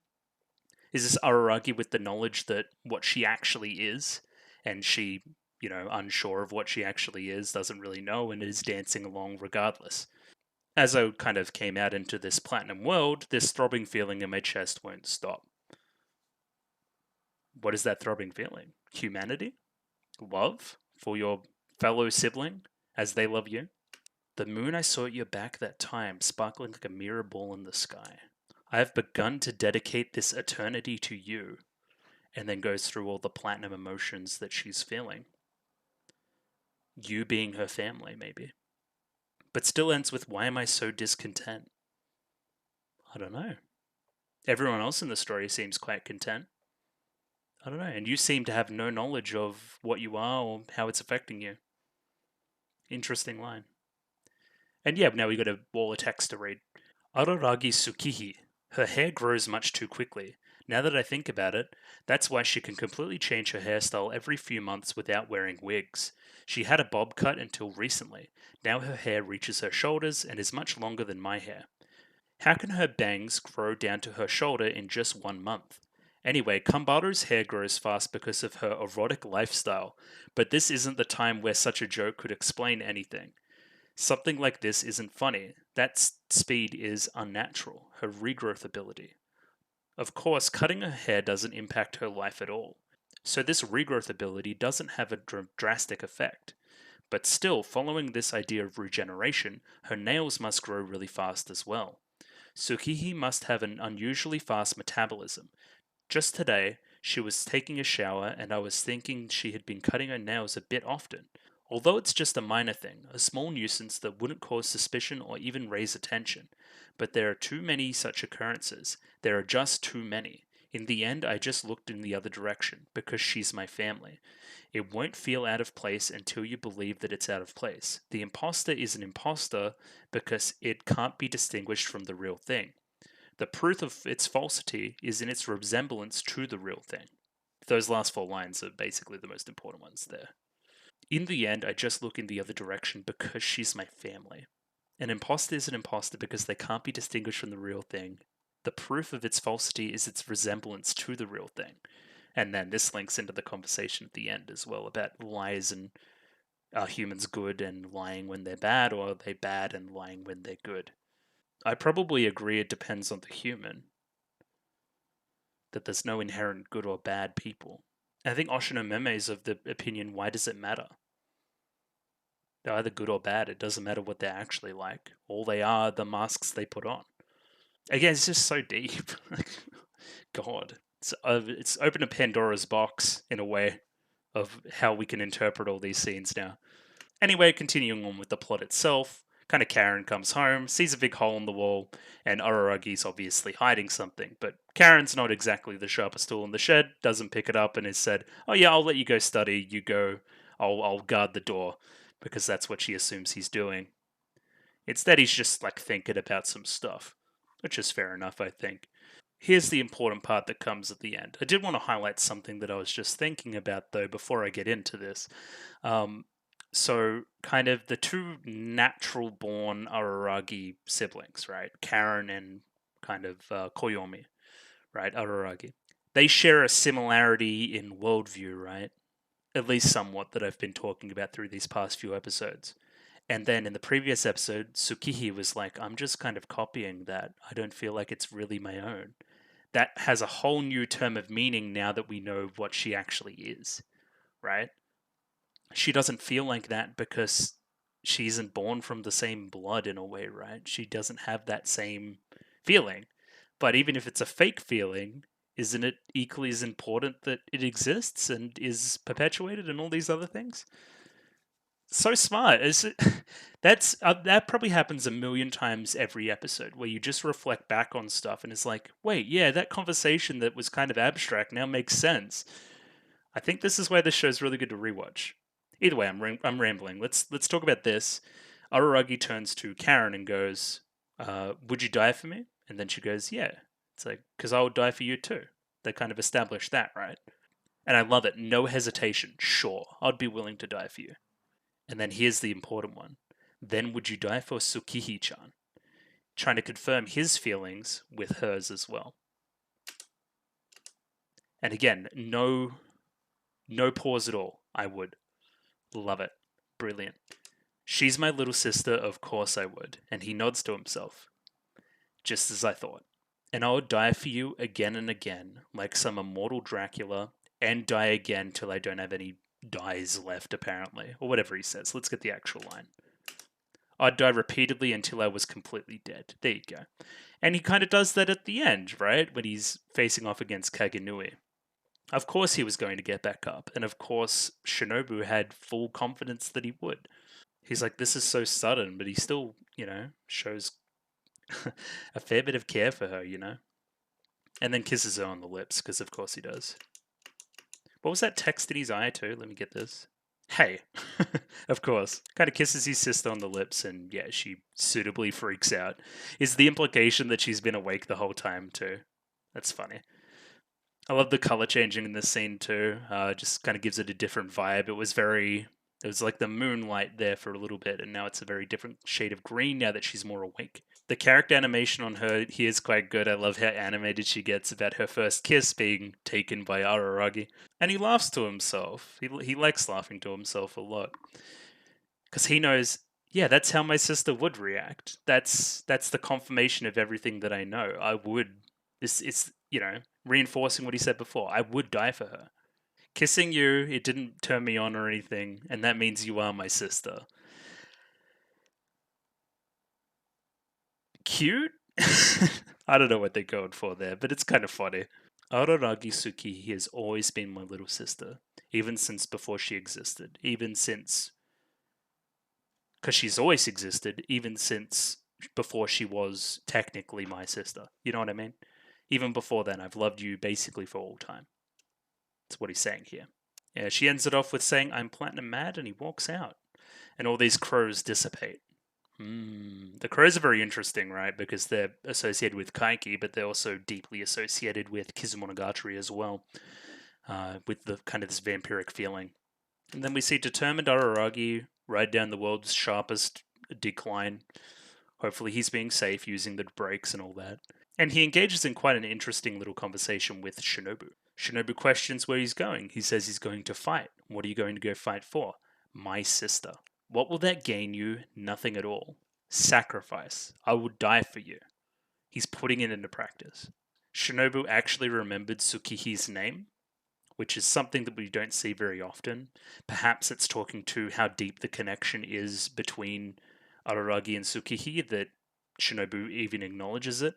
Is this Araragi with the knowledge that what she actually is, and she, unsure of what she actually is, doesn't really know, and is dancing along regardless? As I kind of came out into this platinum world, this throbbing feeling in my chest won't stop. What is that throbbing feeling? Humanity? Love for your fellow sibling as they love you? The moon I saw at your back that time, sparkling like a mirror ball in the sky. I have begun to dedicate this eternity to you. and then goes through all the platinum emotions that she's feeling. You being her family, maybe. But still ends with, why am I so discontent? I don't know. Everyone else in the story seems quite content. I don't know. And you seem to have no knowledge of what you are or how it's affecting you. Interesting line. And yeah, now we got a wall of text to read. Araragi Tsukihi. Her hair grows much too quickly. Now that I think about it, that's why she can completely change her hairstyle every few months without wearing wigs. She had a bob cut until recently. Now her hair reaches her shoulders and is much longer than my hair. How can her bangs grow down to her shoulder in just 1 month? Anyway, Kambaru's hair grows fast because of her erotic lifestyle, but this isn't the time where such a joke could explain anything. Something like this isn't funny. That speed is unnatural, her regrowth ability. Of course, cutting her hair doesn't impact her life at all, so this regrowth ability doesn't have a drastic effect. But still, following this idea of regeneration, her nails must grow really fast as well. Tsukihi must have an unusually fast metabolism. Just today, she was taking a shower and I was thinking she had been cutting her nails a bit often. Although it's just a minor thing, a small nuisance that wouldn't cause suspicion or even raise attention. But there are too many such occurrences. There are just too many. In the end, I just looked in the other direction, because she's my family. It won't feel out of place until you believe that it's out of place. The imposter is an imposter because it can't be distinguished from the real thing. The proof of its falsity is in its resemblance to the real thing. Those last 4 lines are basically the most important ones there. In the end, I just look in the other direction because she's my family. An imposter is an imposter because they can't be distinguished from the real thing. The proof of its falsity is its resemblance to the real thing. And then this links into the conversation at the end as well about lies and are humans good and lying when they're bad, or are they bad and lying when they're good? I probably agree it depends on the human, that there's no inherent good or bad people. I think Oshino Meme is of the opinion, why does it matter? They're either good or bad. It doesn't matter what they're actually like. All they are the masks they put on. Again, it's just so deep. God. It's opened a Pandora's box in a way of how we can interpret all these scenes now. Anyway, continuing on with the plot itself, kind of Karen comes home, sees a big hole in the wall, and Araragi's obviously hiding something. But Karen's not exactly the sharpest tool in the shed, doesn't pick it up, and has said, "Oh yeah, I'll let you go study. You go. I'll guard the door," because that's what she assumes he's doing. Instead, he's just like thinking about some stuff, which is fair enough, I think. Here's the important part that comes at the end. I did want to highlight something that I was just thinking about, though, before I get into this. So, kind of the two natural born Araragi siblings, right? Karen and kind of Koyomi, right? Araragi. They share a similarity in worldview, right? At least somewhat, that I've been talking about through these past few episodes. And then in the previous episode, Tsukihi was like, I'm just kind of copying that. I don't feel like it's really my own. That has a whole new term of meaning now that we know what she actually is, right? She doesn't feel like that because she isn't born from the same blood in a way, right? She doesn't have that same feeling. But even if it's a fake feeling, isn't it equally as important that it exists and is perpetuated and all these other things? So smart. That probably happens a million times every episode where you just reflect back on stuff and it's like, wait, yeah, that conversation that was kind of abstract now makes sense. I think this is why this show's really good to rewatch. Either way, I'm rambling. Let's talk about this. Araragi turns to Karen and goes, "Would you die for me?" And then she goes, "Yeah." It's like, because I would die for you too. They kind of established that, right? And I love it. No hesitation. Sure, I'd be willing to die for you. And then here's the important one. Then would you die for Tsukihi-chan? Trying to confirm his feelings with hers as well. And again, no pause at all. I would. Love it. Brilliant. She's my little sister, of course I would. And he nods to himself. Just as I thought. And I would die for you again and again, like some immortal Dracula, and die again till I don't have any dies left, apparently. Or whatever he says. Let's get the actual line. I'd die repeatedly until I was completely dead. There you go. And he kind of does that at the end, right? When he's facing off against Kagenui. Of course he was going to get back up, and of course Shinobu had full confidence that he would. He's like, this is so sudden, but he still, shows a fair bit of care for her, and then kisses her on the lips, because of course he does. What was that text in his eye too? Let me get this. Hey, of course. Kind of kisses his sister on the lips, and yeah, she suitably freaks out. Is the implication that she's been awake the whole time too? That's funny. I love the color changing in this scene too. Just kind of gives it a different vibe. It was like the moonlight there for a little bit, and now it's a very different shade of green now that she's more awake. The character animation on her here is quite good. I love how animated she gets about her first kiss being taken by Araragi. And he laughs to himself. He likes laughing to himself a lot. Because he knows, yeah, that's how my sister would react. That's the confirmation of everything that I know. I would. It's reinforcing what he said before. I would die for her. Kissing you, it didn't turn me on or anything, and that means you are my sister. Cute? I don't know what they're going for there, but it's kind of funny. Araragi Suki has always been my little sister, even since before she existed, even since. Because she's always existed, even since before she was technically my sister. You know what I mean? Even before then, I've loved you basically for all time. That's what he's saying here. Yeah, she ends it off with saying, I'm platinum mad, and he walks out. And all these crows dissipate. The crows are very interesting, right? Because they're associated with Kaiki, but they're also deeply associated with Nisemonogatari as well, with the kind of this vampiric feeling. And then we see determined Araragi ride down the world's sharpest decline. Hopefully he's being safe using the brakes and all that. And he engages in quite an interesting little conversation with Shinobu. Shinobu questions where he's going. He says he's going to fight. What are you going to go fight for? My sister. What will that gain you? Nothing at all. Sacrifice. I would die for you. He's putting it into practice. Shinobu actually remembered Tsukihi's name, which is something that we don't see very often. Perhaps it's talking to how deep the connection is between Araragi and Tsukihi that Shinobu even acknowledges it.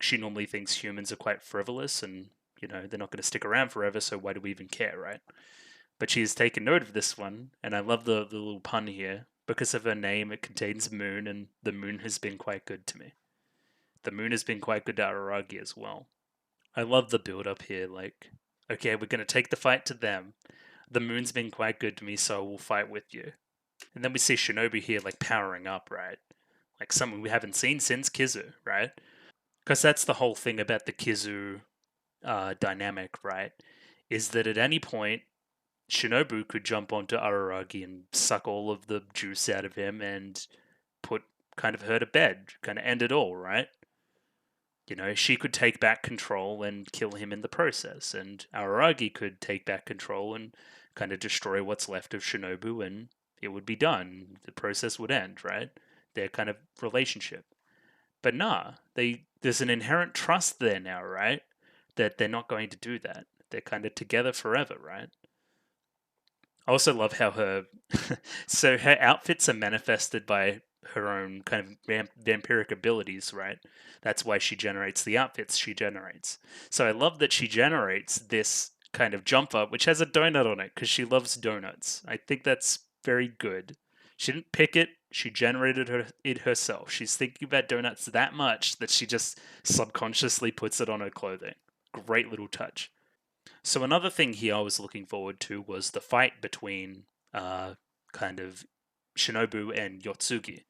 She normally thinks humans are quite frivolous and, they're not going to stick around forever, so why do we even care, right? But she has taken note of this one, and I love the little pun here. Because of her name, it contains moon, and the moon has been quite good to me. The moon has been quite good to Araragi as well. I love the build up here, like, okay, we're going to take the fight to them. The moon's been quite good to me, so we'll fight with you. And then we see Shinobu here, like, powering up, right? Like, something we haven't seen since Kizu, right? Because that's the whole thing about the Kizu dynamic, right? Is that at any point, Shinobu could jump onto Araragi and suck all of the juice out of him and put kind of her to bed, kind of end it all, right? She could take back control and kill him in the process, and Araragi could take back control and kind of destroy what's left of Shinobu, and it would be done. The process would end, right? Their kind of relationship. But nah, there's an inherent trust there now, right? That they're not going to do that. They're kind of together forever, right? I also love how so her outfits are manifested by her own kind of vampiric abilities, right? That's why she generates the outfits she generates. So I love that she generates this kind of jumper, which has a donut on it because she loves donuts. I think that's very good. She didn't pick it, she generated it herself. She's thinking about donuts that much that she just subconsciously puts it on her clothing. Great little touch. So another thing here I was looking forward to was the fight between kind of Shinobu and Yotsugi.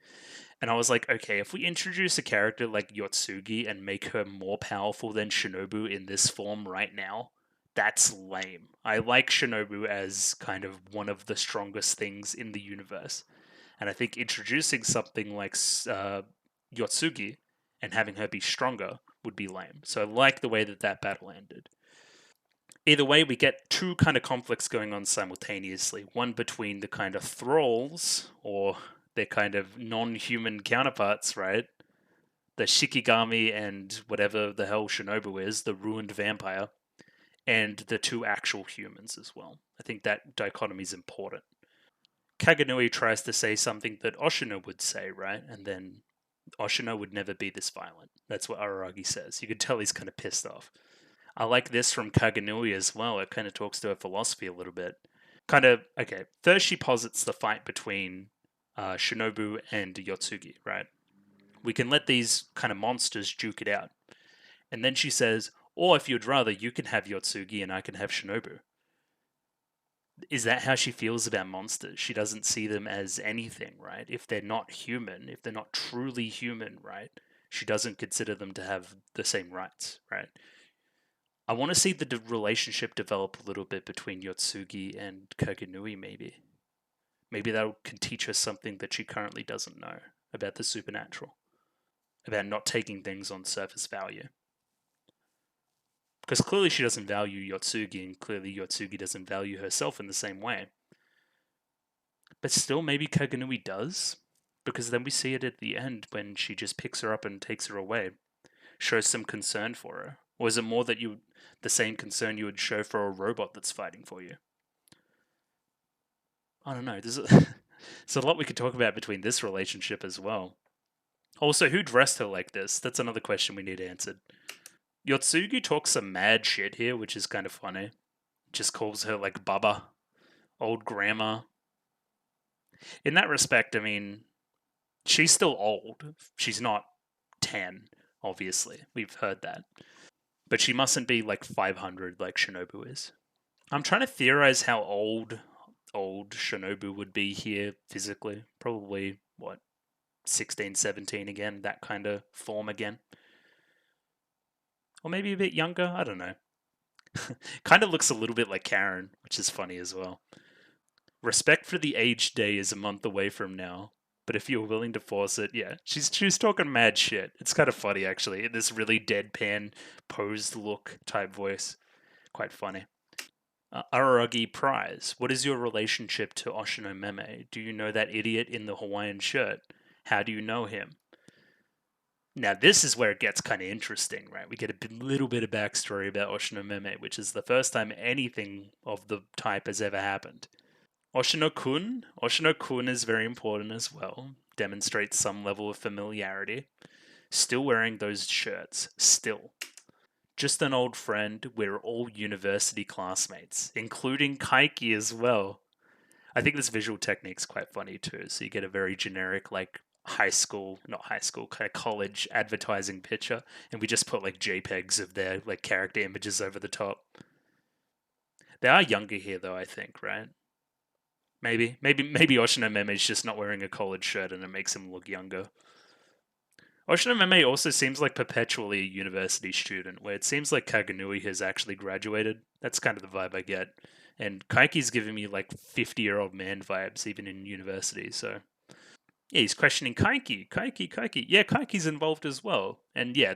And I was like, okay, if we introduce a character like Yotsugi and make her more powerful than Shinobu in this form right now, that's lame. I like Shinobu as kind of one of the strongest things in the universe. And I think introducing something like Yotsugi and having her be stronger would be lame. So I like the way that battle ended. Either way, we get two kind of conflicts going on simultaneously. One between the kind of thralls, or their kind of non-human counterparts, right? The Shikigami and whatever the hell Shinobu is, the ruined vampire, and the two actual humans as well. I think that dichotomy is important. Kaganui tries to say something that Oshino would say, right? And then Oshino would never be this violent. That's what Araragi says. You can tell he's kind of pissed off. I like this from Kaganui as well. It kind of talks to her philosophy a little bit. Okay, first she posits the fight between Shinobu and Yotsugi, right? We can let these kind of monsters duke it out. And then she says, or if you'd rather, you can have Yotsugi and I can have Shinobu. Is that how she feels about monsters? She doesn't see them as anything, right? If they're not human, if they're not truly human, right? She doesn't consider them to have the same rights, right? I want to see the relationship develop a little bit between Yotsugi and Kaganui, maybe. Maybe that can teach her something that she currently doesn't know about the supernatural, about not taking things on surface value. Because clearly she doesn't value Yotsugi, and clearly Yotsugi doesn't value herself in the same way. But still, maybe Kaganui does, because then we see it at the end when she just picks her up and takes her away, shows some concern for her. Or is it more that the same concern you would show for a robot that's fighting for you? I don't know. There's a lot we could talk about between this relationship as well. Also, who dressed her like this? That's another question we need answered. Yotsugi talks some mad shit here, which is kind of funny. Just calls her like Baba, old grandma. In that respect, I mean, she's still old. She's not 10, obviously. We've heard that. But she mustn't be like 500 like Shinobu is. I'm trying to theorize how old Shinobu would be here physically. Probably, what, 16, 17 again, that kind of form again. Or maybe a bit younger, I don't know. Kind of looks a little bit like Karen, which is funny as well. Respect for the age day is a month away from now. But if you're willing to force it, yeah, she's talking mad shit. It's kind of funny actually. This really deadpan, posed look type voice, quite funny. Araragi Prize, what is your relationship to Oshino Meme? Do you know that idiot in the Hawaiian shirt? How do you know him? Now this is where it gets kind of interesting, right? We get a little bit of backstory about Oshino Meme, which is the first time anything of the type has ever happened. Oshino-kun is very important as well. Demonstrates some level of familiarity. Still wearing those shirts. Still. Just an old friend. We're all university classmates, including Kaiki as well. I think this visual technique's quite funny too. So you get a very generic, like, not high school, kind of college advertising picture, and we just put like JPEGs of their like character images over the top. They are younger here though, I think, right? Maybe Oshino Meme is just not wearing a collared shirt and it makes him look younger. Oshino Meme also seems like perpetually a university student, where it seems like Kaganui has actually graduated. That's kind of the vibe I get. And Kaiki's giving me like 50-year-old man vibes, even in university, so. Yeah, he's questioning Kaiki. Yeah, Kaiki's involved as well. And yeah,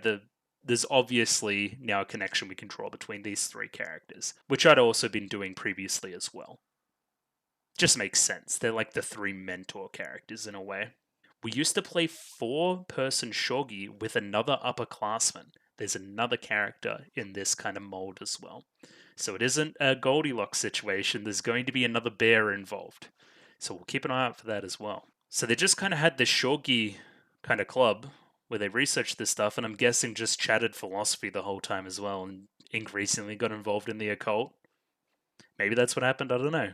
there's obviously now a connection we can draw between these three characters, which I'd also been doing previously as well. Just makes sense. They're like the three mentor characters in a way. We used to play 4-person shogi with another upperclassman. There's another character in this kind of mold as well. So it isn't a Goldilocks situation. There's going to be another bear involved. So we'll keep an eye out for that as well. So they just kind of had this shogi kind of club where they researched this stuff, and I'm guessing just chatted philosophy the whole time as well, and increasingly got involved in the occult. Maybe that's what happened. I don't know.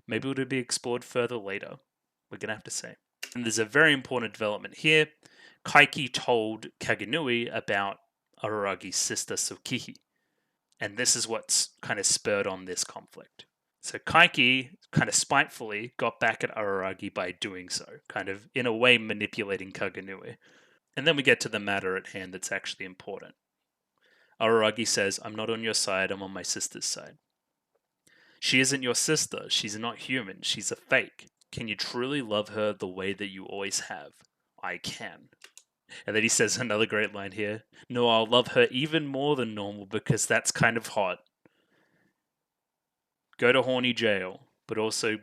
Maybe it'll be explored further later. We're going to have to see. And there's a very important development here. Kaiki told Kaganui about Araragi's sister Tsukihi. And this is what's kind of spurred on this conflict. So Kaiki kind of spitefully got back at Araragi by doing so, kind of in a way manipulating Kaganui. And then we get to the matter at hand that's actually important. Araragi says, I'm not on your side, I'm on my sister's side. She isn't your sister. She's not human. She's a fake. Can you truly love her the way that you always have? I can. And then he says another great line here. No, I'll love her even more than normal because that's kind of hot. Go to horny jail, but also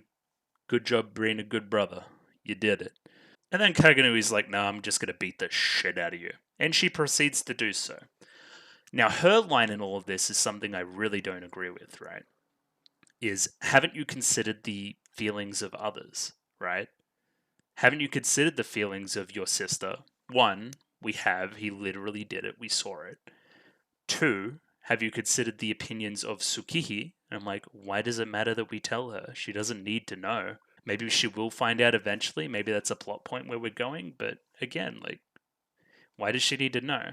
good job being a good brother. You did it. And then Kaganui's like, nah, I'm just going to beat the shit out of you. And she proceeds to do so. Now, her line in all of this is something I really don't agree with, right? Is, haven't you considered the feelings of others, right? Haven't you considered the feelings of your sister? One, we have. He literally did it. We saw it. Two, have you considered the opinions of Tsukihi? And I'm like, why does it matter that we tell her? She doesn't need to know. Maybe she will find out eventually. Maybe that's a plot point where we're going. But again, like, why does she need to know?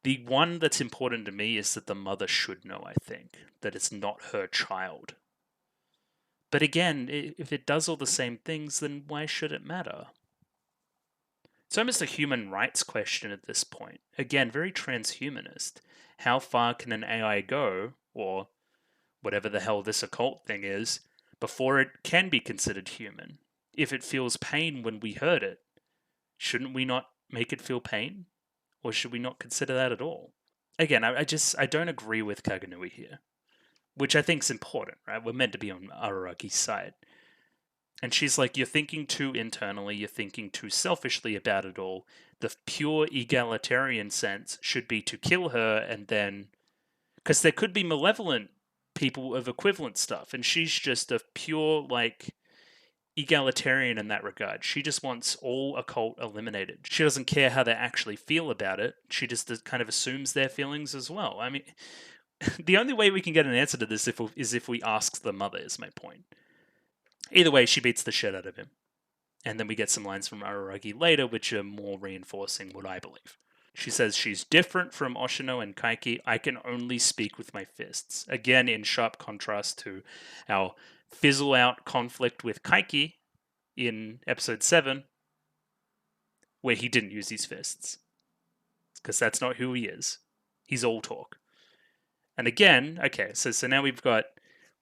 The one that's important to me is that the mother should know, I think, that it's not her child. But again, if it does all the same things, then why should it matter? It's almost a human rights question at this point. Again, very transhumanist. How far can an AI go, or whatever the hell this occult thing is, before it can be considered human? If it feels pain when we hurt it, shouldn't we not make it feel pain? Or should we not consider that at all? Again, I don't agree with Kaganui here, which I think is important, right? We're meant to be on Araragi's side. And she's like, you're thinking too internally, you're thinking too selfishly about it all. The pure egalitarian sense should be to kill her and then. Because there could be malevolent people of equivalent stuff, and she's just a pure, like, egalitarian in that regard. She just wants all occult eliminated. She doesn't care how they actually feel about it. She just kind of assumes their feelings as well. I mean, the only way we can get an answer to this is if we ask the mother, is my point. Either way, she beats the shit out of him. And then we get some lines from Araragi later, which are more reinforcing what I believe. She says she's different from Oshino and Kaiki. I can only speak with my fists. Again, in sharp contrast to our fizzle out conflict with Kaiki in episode 7, where he didn't use his fists. Because that's not who he is. He's all talk. And again, okay, so now we've got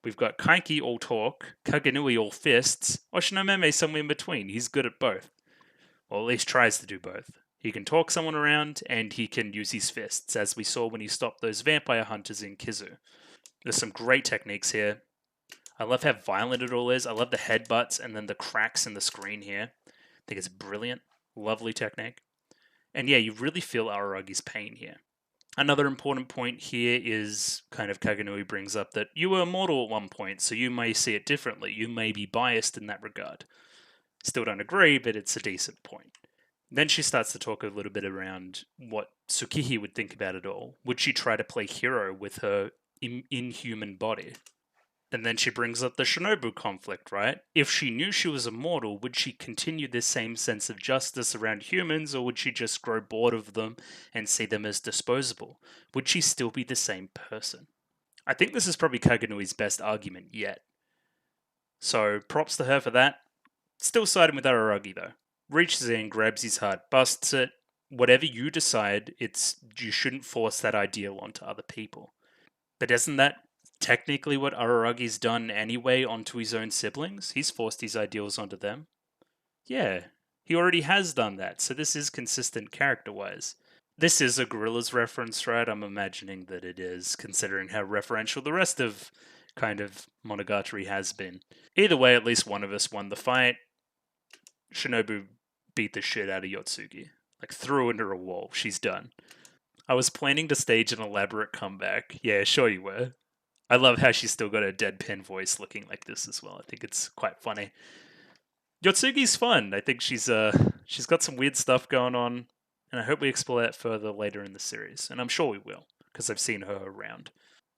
Kaiki all talk, Kaganui all fists, Oshinomeme somewhere in between. He's good at both. Or at least tries to do both. He can talk someone around, and he can use his fists, as we saw when he stopped those vampire hunters in Kizu. There's some great techniques here. I love how violent it all is. I love the headbutts and then the cracks in the screen here. I think it's brilliant. Lovely technique. And yeah, you really feel Araragi's pain here. Another important point here is kind of Kaganui brings up that you were immortal at one point, so you may see it differently. You may be biased in that regard. Still don't agree, but it's a decent point. Then she starts to talk a little bit around what Tsukihi would think about it all. Would she try to play hero with her inhuman body? And then she brings up the Shinobu conflict, right? If she knew she was immortal, would she continue this same sense of justice around humans, or would she just grow bored of them and see them as disposable? Would she still be the same person? I think this is probably Kaganui's best argument yet. So props to her for that. Still siding with Araragi though. Reaches in, grabs his heart, busts it. Whatever you decide, you shouldn't force that ideal onto other people. But isn't that technically what Araragi's done anyway onto his own siblings? He's forced his ideals onto them. Yeah, he already has done that, so this is consistent character-wise. This is a Gorillaz reference, right? I'm imagining that it is, considering how referential the rest of kind of Monogatari has been. Either way, at least one of us won the fight. Shinobu beat the shit out of Yotsugi. Like, threw her into a wall. She's done. I was planning to stage an elaborate comeback. Yeah, sure you were. I love how she's still got her deadpan voice looking like this as well. I think it's quite funny. Yotsugi's fun. I think she's got some weird stuff going on, and I hope we explore that further later in the series. And I'm sure we will, because I've seen her around.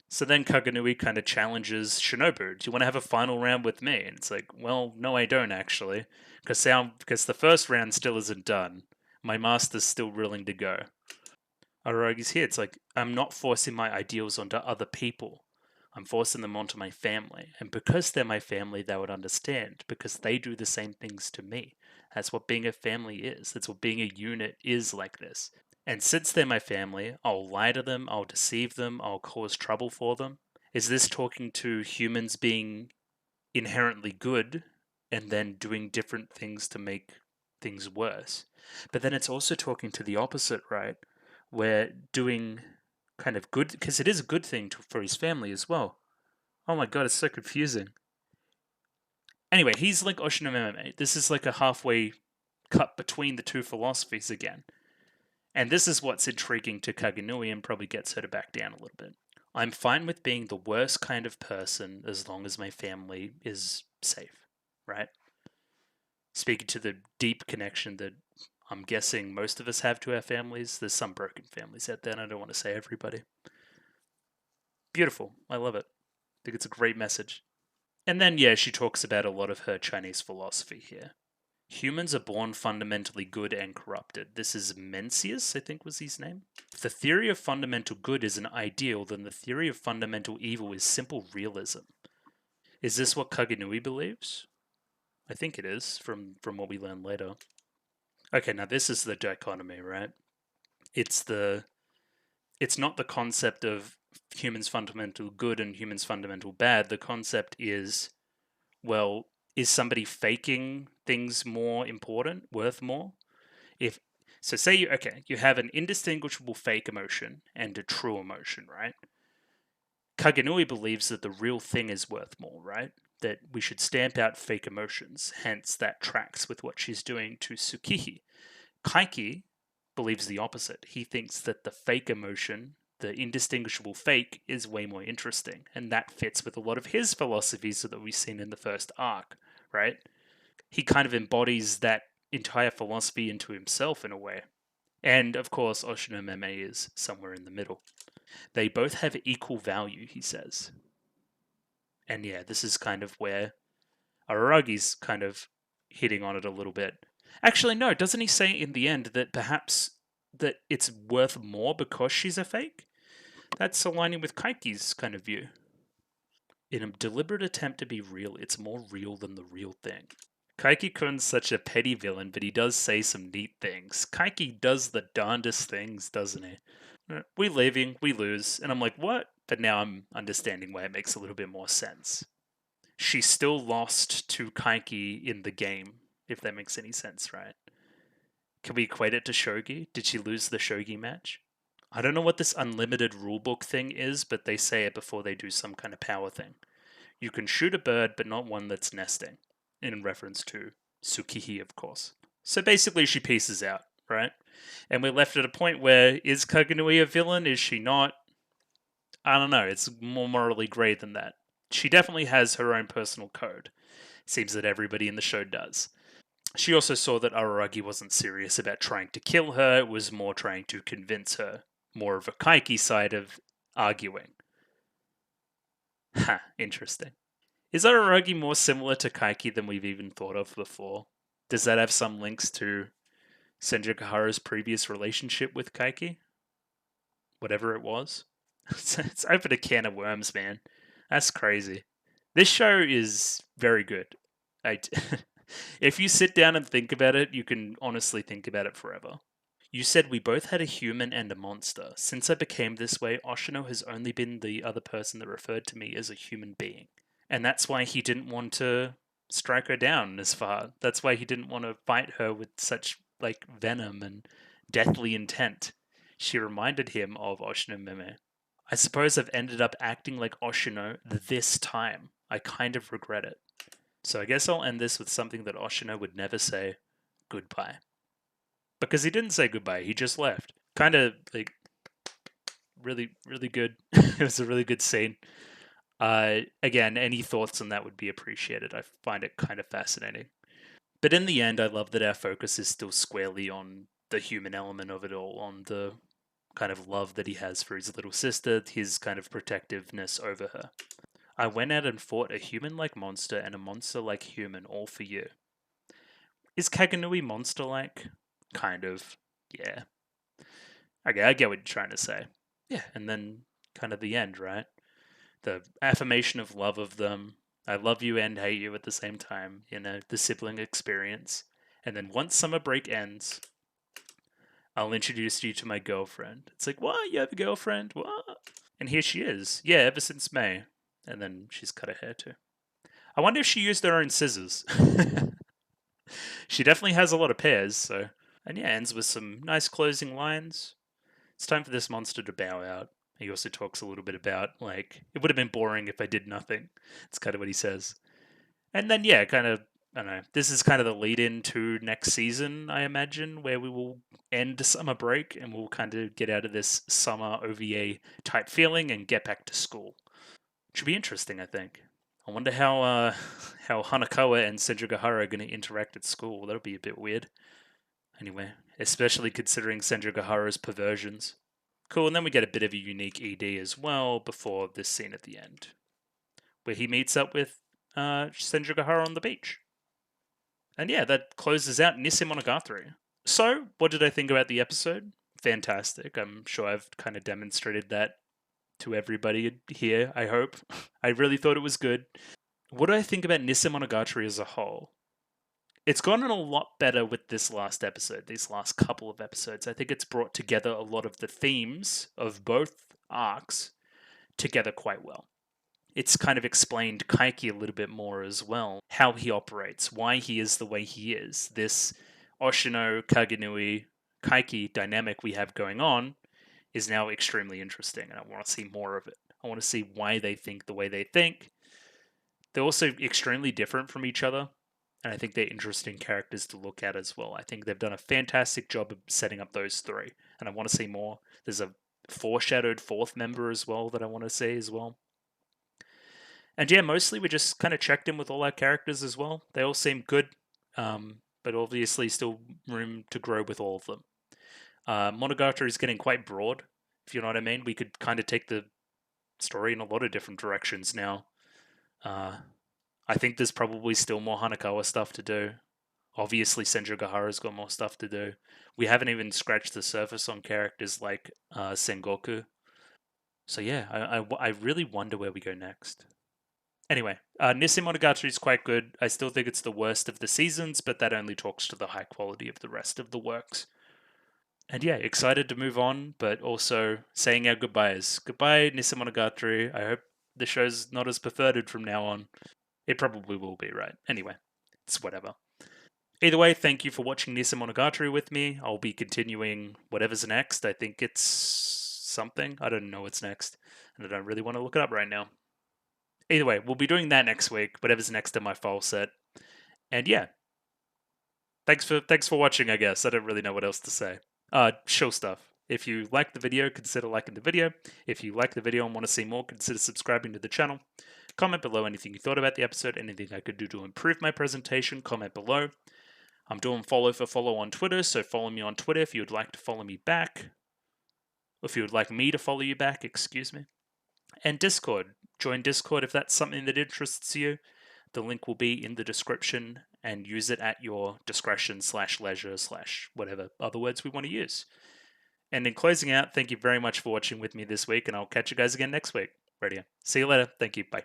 So then Kaganui kind of challenges Shinobu. Do you want to have a final round with me? And it's like, well, no, I don't actually, because the first round still isn't done. My master's still willing to go. Araragi's here. It's like, I'm not forcing my ideals onto other people. I'm forcing them onto my family. And because they're my family, they would understand, because they do the same things to me. That's what being a family is. That's what being a unit is like this. And since they're my family, I'll lie to them, I'll deceive them, I'll cause trouble for them. Is this talking to humans being inherently good and then doing different things to make things worse? But then it's also talking to the opposite, right? Where doing kind of good, because it is a good thing for his family as well. Oh my god, it's so confusing. Anyway, he's like Oshinomeme. This is like a halfway cut between the two philosophies again. And this is what's intriguing to Kaganui and probably gets her to back down a little bit. I'm fine with being the worst kind of person as long as my family is safe, right? Speaking to the deep connection that I'm guessing most of us have to our families. There's some broken families out there, and I don't want to say everybody. Beautiful. I love it. I think it's a great message. And then, yeah, she talks about a lot of her Chinese philosophy here. Humans are born fundamentally good and corrupted. This is Mencius, I think was his name. If the theory of fundamental good is an ideal, then the theory of fundamental evil is simple realism. Is this what Kagenui believes? I think it is, from what we learn later. Okay, now this is the dichotomy, right? It's not the concept of humans fundamental good and humans fundamental bad. The concept is, well, is somebody faking things more important, worth more? If so, say you have an indistinguishable fake emotion and a true emotion, right? Kagenui believes that the real thing is worth more, right? That we should stamp out fake emotions. Hence, that tracks with what she's doing to Tsukihi. Kaiki believes the opposite. He thinks that the fake emotion, the indistinguishable fake, is way more interesting, and that fits with a lot of his philosophies that we've seen in the first arc, right? He kind of embodies that entire philosophy into himself in a way. And of course, Oshino Meme is somewhere in the middle. They both have equal value, he says. And yeah, this is kind of where Araragi's kind of hitting on it a little bit. Actually, no, doesn't he say in the end that perhaps that it's worth more because she's a fake? That's aligning with Kaiki's kind of view. In a deliberate attempt to be real, it's more real than the real thing. Kaiki-kun's such a petty villain, but he does say some neat things. Kaiki does the darndest things, doesn't he? We leaving, we lose, and I'm like, what? But now I'm understanding why it makes a little bit more sense. She still lost to Kaiki in the game, if that makes any sense, right? Can we equate it to shogi? Did she lose the shogi match? I don't know what this unlimited rulebook thing is, but they say it before they do some kind of power thing. You can shoot a bird, but not one that's nesting, in reference to Tsukihi, of course. So basically, she pieces out, right? And we're left at a point where, is Kagenui a villain? Is she not? I don't know. It's more morally grey than that. She definitely has her own personal code. Seems that everybody in the show does. She also saw that Araragi wasn't serious about trying to kill her, it was more trying to convince her. More of a Kaiki side of arguing. Ha, interesting. Is Araragi more similar to Kaiki than we've even thought of before? Does that have some links to Senju previous relationship with Kaiki? Whatever it was? It's opened a can of worms, man. That's crazy. This show is very good. If you sit down and think about it, you can honestly think about it forever. You said we both had a human and a monster. Since I became this way, Oshino has only been the other person that referred to me as a human being. And that's why he didn't want to strike her down as far. That's why he didn't want to fight her with such like venom and deathly intent. She reminded him of Oshino Meme. I suppose I've ended up acting like Oshino this time. I kind of regret it. So I guess I'll end this with something that Oshino would never say: goodbye. Because he didn't say goodbye, he just left. Kind of like really, really good. It was a really good scene. Again, any thoughts on that would be appreciated. I find it kind of fascinating. But in the end, I love that our focus is still squarely on the human element of it all, on the kind of love that he has for his little sister, his kind of protectiveness over her. I went out and fought a human-like monster and a monster-like human, all for you. Is Kagenui monster-like? Kind of. Yeah. Okay, I get what you're trying to say. Yeah, and then kind of the end, right? The affirmation of love of them. I love you and hate you at the same time, the sibling experience. And then once summer break ends, I'll introduce you to my girlfriend. It's like, what? You have a girlfriend? What? And here she is. Yeah, ever since May. And then she's cut her hair too. I wonder if she used her own scissors. She definitely has a lot of pairs, so. And yeah, ends with some nice closing lines. It's time for this monster to bow out. He also talks a little bit about, like, it would have been boring if I did nothing. It's kind of what he says. And then, yeah, kind of, I don't know. This is kind of the lead in to next season, I imagine, where we will end summer break and we'll kind of get out of this summer OVA type feeling and get back to school. Should be interesting, I think. I wonder how Hanakawa and Senjugahara are going to interact at school. That'll be a bit weird. Anyway, especially considering Senjugahara's perversions. Cool, and then we get a bit of a unique ED as well before this scene at the end, where he meets up with Symphogear on the beach. And yeah, that closes out Nisemonogatari. So, what did I think about the episode? Fantastic. I'm sure I've kind of demonstrated that to everybody here, I hope. I really thought it was good. What do I think about Nisemonogatari as a whole? It's gotten a lot better with this last episode, these last couple of episodes. I think it's brought together a lot of the themes of both arcs together quite well. It's kind of explained Kaiki a little bit more as well, how he operates, why he is the way he is. This Oshino, Kagenui, Kaiki dynamic we have going on is now extremely interesting, and I want to see more of it. I want to see why they think the way they think. They're also extremely different from each other, and I think they're interesting characters to look at as well. I think they've done a fantastic job of setting up those three, and I want to see more. There's a foreshadowed fourth member as well that I want to see as well. And yeah, mostly we just kind of checked in with all our characters as well. They all seem good, but obviously still room to grow with all of them. Monogatari is getting quite broad, if you know what I mean. We could kind of take the story in a lot of different directions now. I think there's probably still more Hanakawa stuff to do. Obviously, Symphogear's got more stuff to do. We haven't even scratched the surface on characters like Sengoku. So yeah, I really wonder where we go next. Anyway, Nisemonogatari is quite good. I still think it's the worst of the seasons, but that only talks to the high quality of the rest of the works. And yeah, excited to move on, but also saying our goodbyes. Goodbye, Nisemonogatari. I hope the show's not as perverted from now on. It probably will be, right? Anyway, it's whatever. Either way, thank you for watching Nisemonogatari with me. I'll be continuing whatever's next. I think it's something. I don't know what's next, and I don't really want to look it up right now. Either way, we'll be doing that next week, whatever's next in my file set. And yeah, thanks for watching, I guess. I don't really know what else to say. Show stuff. If you like the video, consider liking the video. If you like the video and want to see more, consider subscribing to the channel. Comment below anything you thought about the episode, anything I could do to improve my presentation, comment below. I'm doing follow for follow on Twitter, so follow me on Twitter if you would like to follow me back. Or if you would like me to follow you back, excuse me. And Discord. Join Discord if that's something that interests you. The link will be in the description, and use it at your discretion / leisure / whatever other words we want to use. And in closing out, thank you very much for watching with me this week, and I'll catch you guys again next week. Radio. See you later. Thank you. Bye.